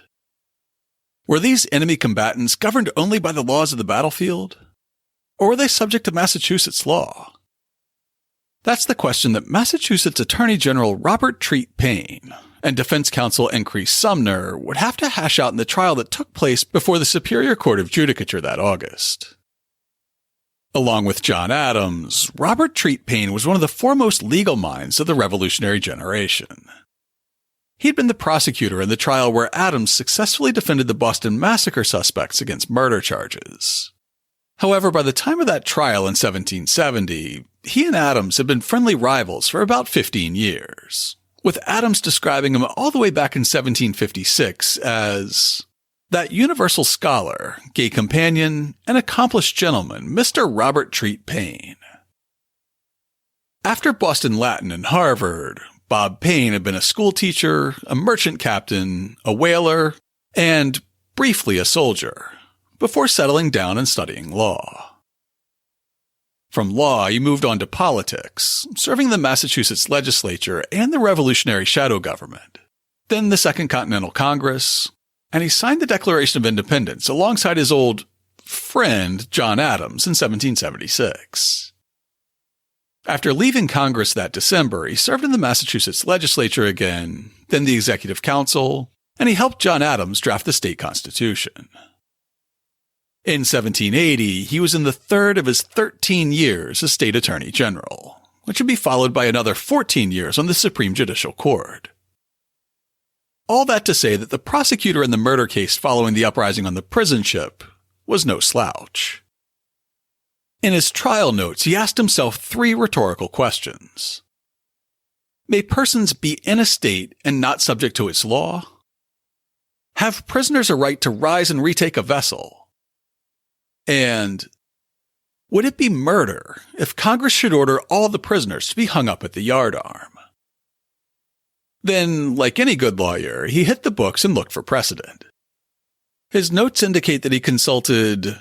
Were these enemy combatants governed only by the laws of the battlefield? Or were they subject to Massachusetts law? That's the question that Massachusetts Attorney General Robert Treat Paine and defense counsel Increase Sumner would have to hash out in the trial that took place before the Superior Court of Judicature that August. Along with John Adams, Robert Treat Paine was one of the foremost legal minds of the Revolutionary generation. He'd been the prosecutor in the trial where Adams successfully defended the Boston Massacre suspects against murder charges. However, by the time of that trial in 1770, he and Adams had been friendly rivals for about 15 years, with Adams describing him all the way back in 1756 as that universal scholar, gay companion, and accomplished gentleman, Mr. Robert Treat Paine. After Boston Latin and Harvard, Bob Paine had been a schoolteacher, a merchant captain, a whaler, and, briefly, a soldier, before settling down and studying law. From law, he moved on to politics, serving the Massachusetts legislature and the Revolutionary shadow government, then the Second Continental Congress, and he signed the Declaration of Independence alongside his old friend John Adams in 1776. After leaving Congress that December, he served in the Massachusetts legislature again, then the Executive Council, and he helped John Adams draft the state constitution. In 1780, he was in the third of his 13 years as State Attorney General, which would be followed by another 14 years on the Supreme Judicial Court. All that to say that the prosecutor in the murder case following the uprising on the prison ship was no slouch. In his trial notes, he asked himself 3 rhetorical questions. May persons be in a state and not subject to its law? Have prisoners a right to rise and retake a vessel? And would it be murder if Congress should order all the prisoners to be hung up at the yardarm? Then, like any good lawyer, he hit the books and looked for precedent. His notes indicate that he consulted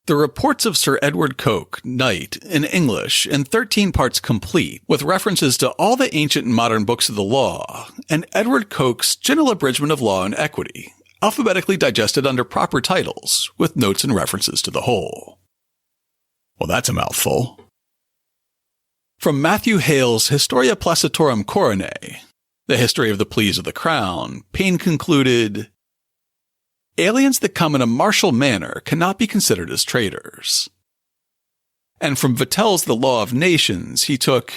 the reports of Sir Edward Coke, Knight, in English, in 13 parts complete, with references to all the ancient and modern books of the law, and Edward Coke's General Abridgment of Law and Equity, alphabetically digested under proper titles, with notes and references to the whole. Well, that's a mouthful. From Matthew Hale's Historia Placitorum Coronae, The History of the Pleas of the Crown, Paine concluded, aliens that come in a martial manner cannot be considered as traitors. And from Vattel's The Law of Nations, he took,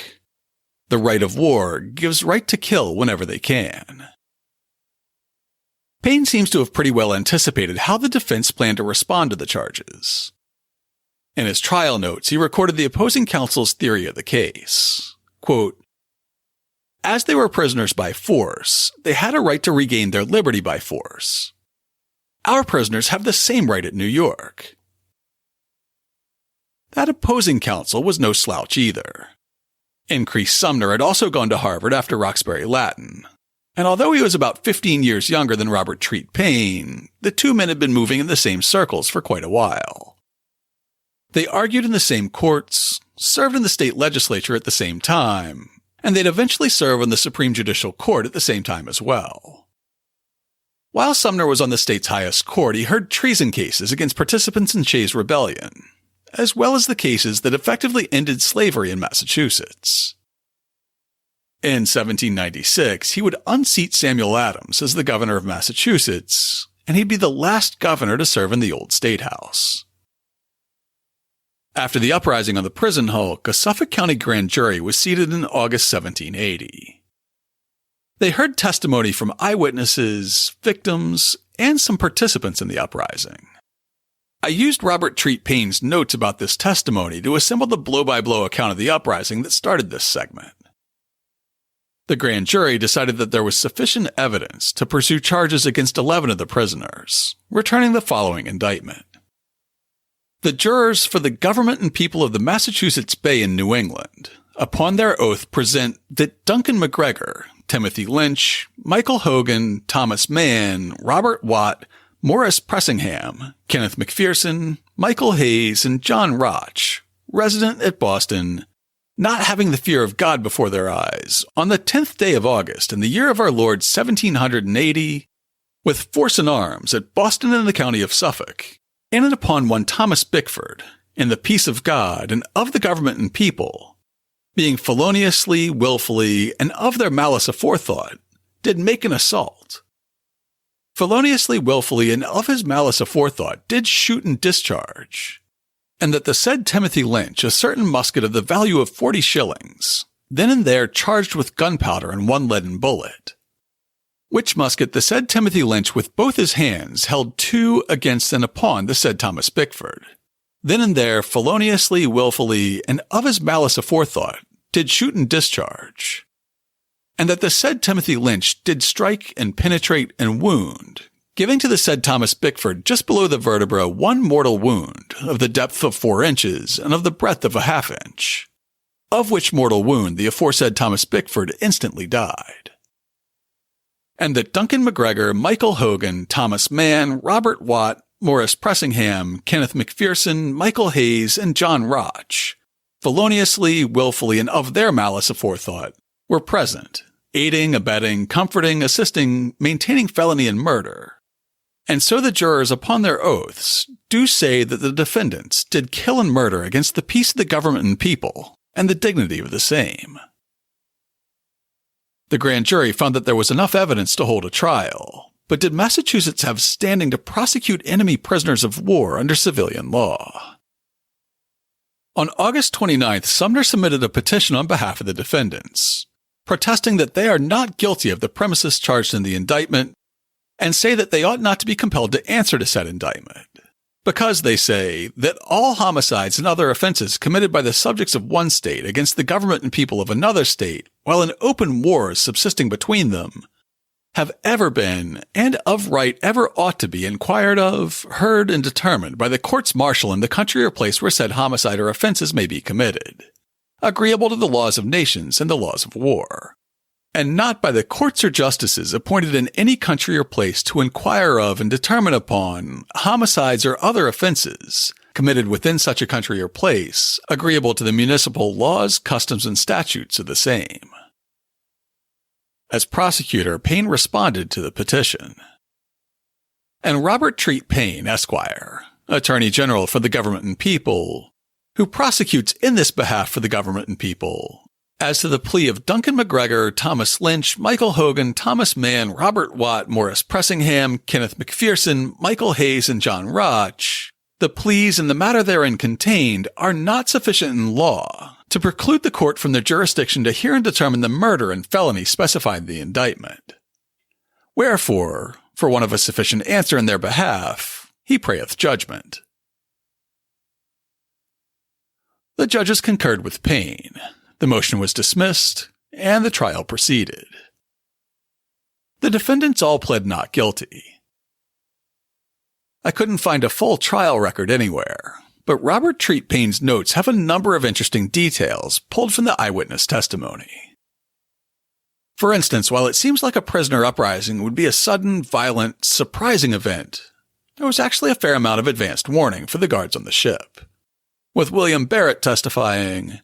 the right of war gives right to kill whenever they can. Paine seems to have pretty well anticipated how the defense planned to respond to the charges. In his trial notes, he recorded the opposing counsel's theory of the case. Quote, as they were prisoners by force, they had a right to regain their liberty by force. Our prisoners have the same right at New York. That opposing counsel was no slouch either. Increase Sumner had also gone to Harvard after Roxbury Latin, and although he was about 15 years younger than Robert Treat Paine, the two men had been moving in the same circles for quite a while. They argued in the same courts, served in the state legislature at the same time, and they'd eventually serve on the Supreme Judicial Court at the same time as well. While Sumner was on the state's highest court, he heard treason cases against participants in Shays' Rebellion, as well as the cases that effectively ended slavery in Massachusetts. In 1796, he would unseat Samuel Adams as the governor of Massachusetts, and he'd be the last governor to serve in the old State House. After the uprising on the prison hulk, a Suffolk County grand jury was seated in August 1780. They heard testimony from eyewitnesses, victims, and some participants in the uprising. I used Robert Treat Paine's notes about this testimony to assemble the blow-by-blow account of the uprising that started this segment. The grand jury decided that there was sufficient evidence to pursue charges against 11 of the prisoners, returning the following indictment. The jurors for the government and people of the Massachusetts Bay in New England, upon their oath, present that Duncan McGregor, Timothy Lynch, Michael Hogan, Thomas Mann, Robert Watt, Morris Pressingham, Kenneth McPherson, Michael Hayes, and John Roch, resident at Boston, not having the fear of God before their eyes, on the 10th day of August in the year of our Lord 1780, with force and arms at Boston in the county of Suffolk, in and upon one Thomas Bickford, in the peace of God and of the government and people, being feloniously, willfully, and of their malice aforethought, did make an assault. Feloniously, willfully, and of his malice aforethought did shoot and discharge, and that the said Timothy Lynch a certain musket of the value of 40 shillings, then and there charged with gunpowder and one leaden bullet. Which musket the said Timothy Lynch with both his hands held to, against, and upon the said Thomas Bickford, then and there feloniously, willfully, and of his malice aforethought did shoot and discharge, and that the said Timothy Lynch did strike and penetrate and wound, giving to the said Thomas Bickford just below the vertebra one mortal wound of the depth of 4 inches and of the breadth of a half inch, of which mortal wound the aforesaid Thomas Bickford instantly died. And that Duncan McGregor, Michael Hogan, Thomas Mann, Robert Watt, Morris Pressingham, Kenneth McPherson, Michael Hayes, and John Roch, feloniously, willfully, and of their malice aforethought, were present, aiding, abetting, comforting, assisting, maintaining felony and murder. And so the jurors upon their oaths do say that the defendants did kill and murder against the peace of the government and people, and the dignity of the same. The grand jury found that there was enough evidence to hold a trial, but did Massachusetts have standing to prosecute enemy prisoners of war under civilian law? On August 29th, Sumner submitted a petition on behalf of the defendants, protesting that they are not guilty of the premises charged in the indictment, and say that they ought not to be compelled to answer to said indictment, because, they say, that all homicides and other offenses committed by the subjects of one state against the government and people of another state, while an open war is subsisting between them, have ever been, and of right ever ought to be, inquired of, heard, and determined by the courts-martial in the country or place where said homicide or offenses may be committed, agreeable to the laws of nations and the laws of war, and not by the courts or justices appointed in any country or place to inquire of and determine upon homicides or other offenses committed within such a country or place, agreeable to the municipal laws, customs, and statutes of the same. As prosecutor, Paine responded to the petition. And Robert Treat Paine, Esquire, Attorney General for the government and people, who prosecutes in this behalf for the government and people, as to the plea of Duncan McGregor, Thomas Lynch, Michael Hogan, Thomas Mann, Robert Watt, Morris Pressingham, Kenneth McPherson, Michael Hayes, and John Roch, the pleas and the matter therein contained are not sufficient in law to preclude the court from their jurisdiction to hear and determine the murder and felony specified in the indictment. Wherefore, for want of a sufficient answer in their behalf, he prayeth judgment. The judges concurred with Paine. The motion was dismissed, and the trial proceeded. The defendants all pled not guilty. I couldn't find a full trial record anywhere, but Robert Treat Paine's notes have a number of interesting details pulled from the eyewitness testimony. For instance, while it seems like a prisoner uprising would be a sudden, violent, surprising event, there was actually a fair amount of advanced warning for the guards on the ship, with William Barrett testifying,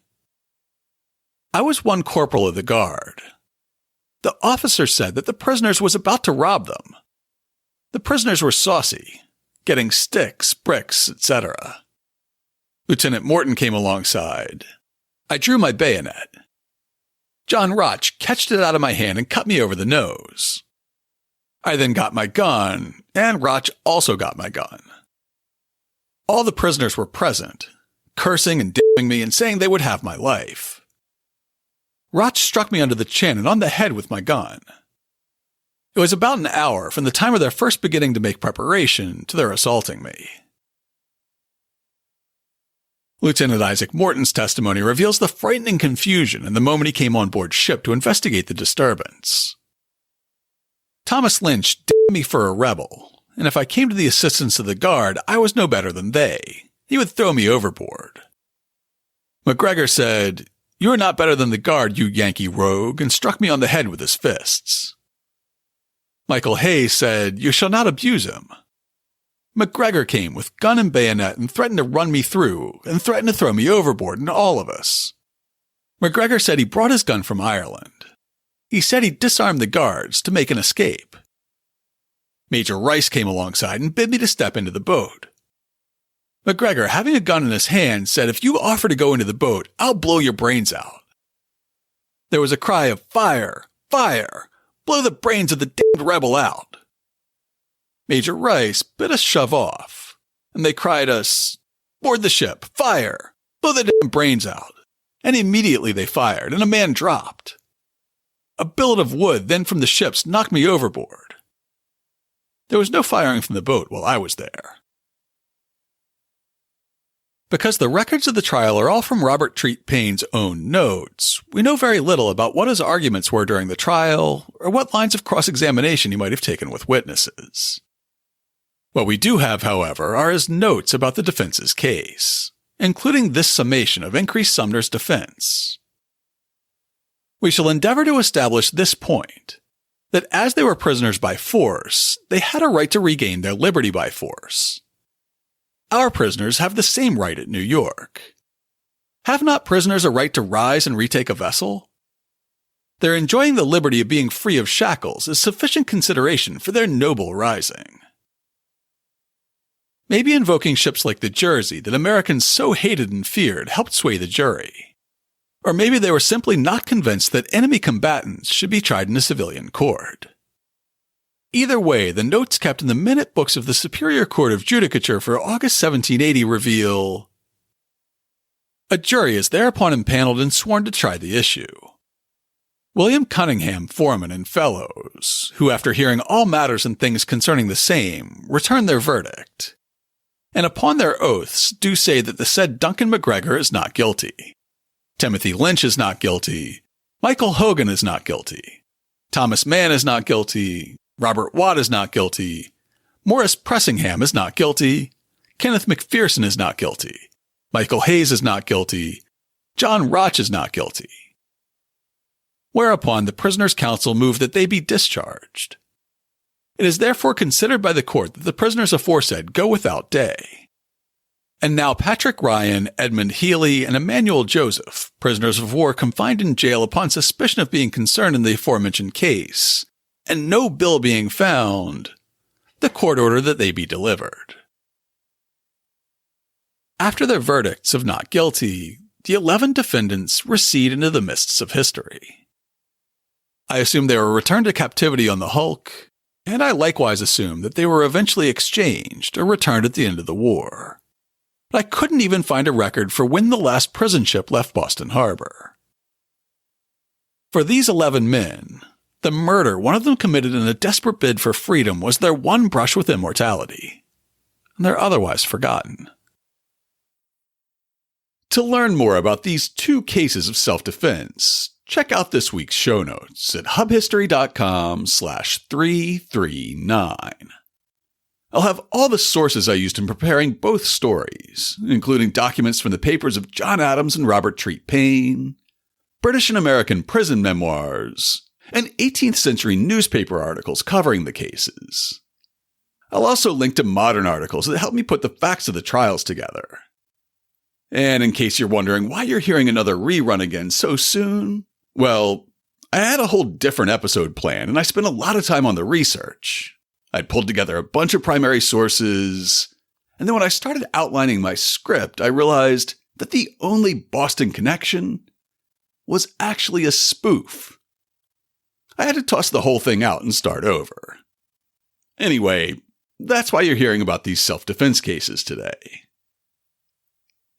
"I was one corporal of the guard. The officer said that the prisoners was about to rob them. The prisoners were saucy, getting sticks, bricks, etc. Lieutenant Morton came alongside. I drew my bayonet. John Roch catched it out of my hand and cut me over the nose. I then got my gun, and Roch also got my gun. All the prisoners were present, cursing and damning me and saying they would have my life. Roch struck me under the chin and on the head with my gun. It was about an hour from the time of their first beginning to make preparation to their assaulting me. Lieutenant Isaac Morton's testimony reveals the frightening confusion in the moment he came on board ship to investigate the disturbance. Thomas Lynch damned me for a rebel, and if I came to the assistance of the guard, I was no better than they. He would throw me overboard. McGregor said, "You are not better than the guard, you Yankee rogue," and struck me on the head with his fists. Michael Hayes said, "You shall not abuse him." McGregor came with gun and bayonet and threatened to run me through and threatened to throw me overboard and all of us. McGregor said he brought his gun from Ireland. He said he disarmed the guards to make an escape. Major Rice came alongside and bid me to step into the boat. McGregor, having a gun in his hand, said, "If you offer to go into the boat, I'll blow your brains out." There was a cry of "Fire! Fire! Blow the brains of the damned rebel out!" Major Rice bid us shove off, and they cried us, "Board the ship! Fire! Blow the damn brains out!" And immediately they fired, and a man dropped. A billet of wood then from the ships knocked me overboard. There was no firing from the boat while I was there. Because the records of the trial are all from Robert Treat Paine's own notes, we know very little about what his arguments were during the trial or what lines of cross-examination he might have taken with witnesses. What we do have, however, are his notes about the defense's case, including this summation of Increase Sumner's defense. We shall endeavor to establish this point, that as they were prisoners by force, they had a right to regain their liberty by force. Our prisoners have the same right at New York. Have not prisoners a right to rise and retake a vessel? Their enjoying the liberty of being free of shackles is sufficient consideration for their noble rising. Maybe invoking ships like the Jersey that Americans so hated and feared helped sway the jury. Or maybe they were simply not convinced that enemy combatants should be tried in a civilian court. Either way, the notes kept in the minute books of the Superior Court of Judicature for August 1780 reveal, "A jury is thereupon impaneled and sworn to try the issue. William Cunningham, foreman, and fellows, who after hearing all matters and things concerning the same, return their verdict, and upon their oaths do say that the said Duncan McGregor is not guilty. Timothy Lynch is not guilty. Michael Hogan is not guilty. Thomas Mann is not guilty. Robert Watt is not guilty. Morris Pressingham is not guilty. Kenneth McPherson is not guilty. Michael Hayes is not guilty. John Roch is not guilty." Whereupon the prisoner's counsel moved that they be discharged. It is therefore considered by the court that the prisoners aforesaid go without day. And now Patrick Ryan, Edmund Healy, and Emmanuel Joseph, prisoners of war confined in jail upon suspicion of being concerned in the aforementioned case, and no bill being found, the court order that they be delivered. After their verdicts of not guilty, the 11 defendants recede into the mists of history. I assume they were returned to captivity on the Hulk, and I likewise assume that they were eventually exchanged or returned at the end of the war. But I couldn't even find a record for when the last prison ship left Boston Harbor. For these 11 men, the murder one of them committed in a desperate bid for freedom was their one brush with immortality, and they're otherwise forgotten. To learn more about these two cases of self-defense, check out this week's show notes at hubhistory.com/339. I'll have all the sources I used in preparing both stories, including documents from the papers of John Adams and Robert Treat Paine, British and American prison memoirs, and 18th century newspaper articles covering the cases. I'll also link to modern articles that help me put the facts of the trials together. And in case you're wondering why you're hearing another rerun again so soon, well, I had a whole different episode planned, and I spent a lot of time on the research. I'd pulled together a bunch of primary sources, and then when I started outlining my script, I realized that the only Boston connection was actually a spoof. I had to toss the whole thing out and start over. Anyway, that's why you're hearing about these self-defense cases today.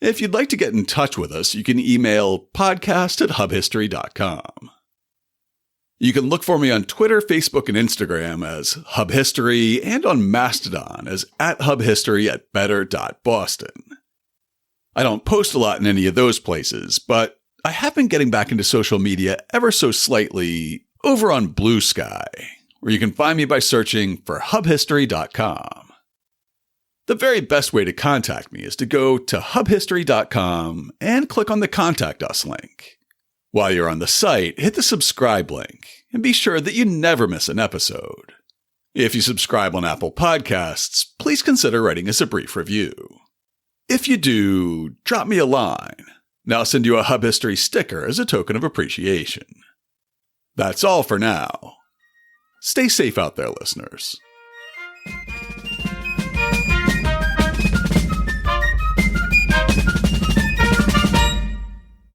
If you'd like to get in touch with us, you can email podcast@hubhistory.com. You can look for me on Twitter, Facebook, and Instagram as Hub History, and on Mastodon as @hubhistory@better.boston. I don't post a lot in any of those places, but I have been getting back into social media ever so slightly over on Blue Sky, where you can find me by searching for hubhistory.com. The very best way to contact me is to go to hubhistory.com and click on the Contact Us link. While you're on the site, hit the subscribe link and be sure that you never miss an episode. If you subscribe on Apple Podcasts, please consider writing us a brief review. If you do, drop me a line, and I'll send you a Hub History sticker as a token of appreciation. That's all for now. Stay safe out there, listeners.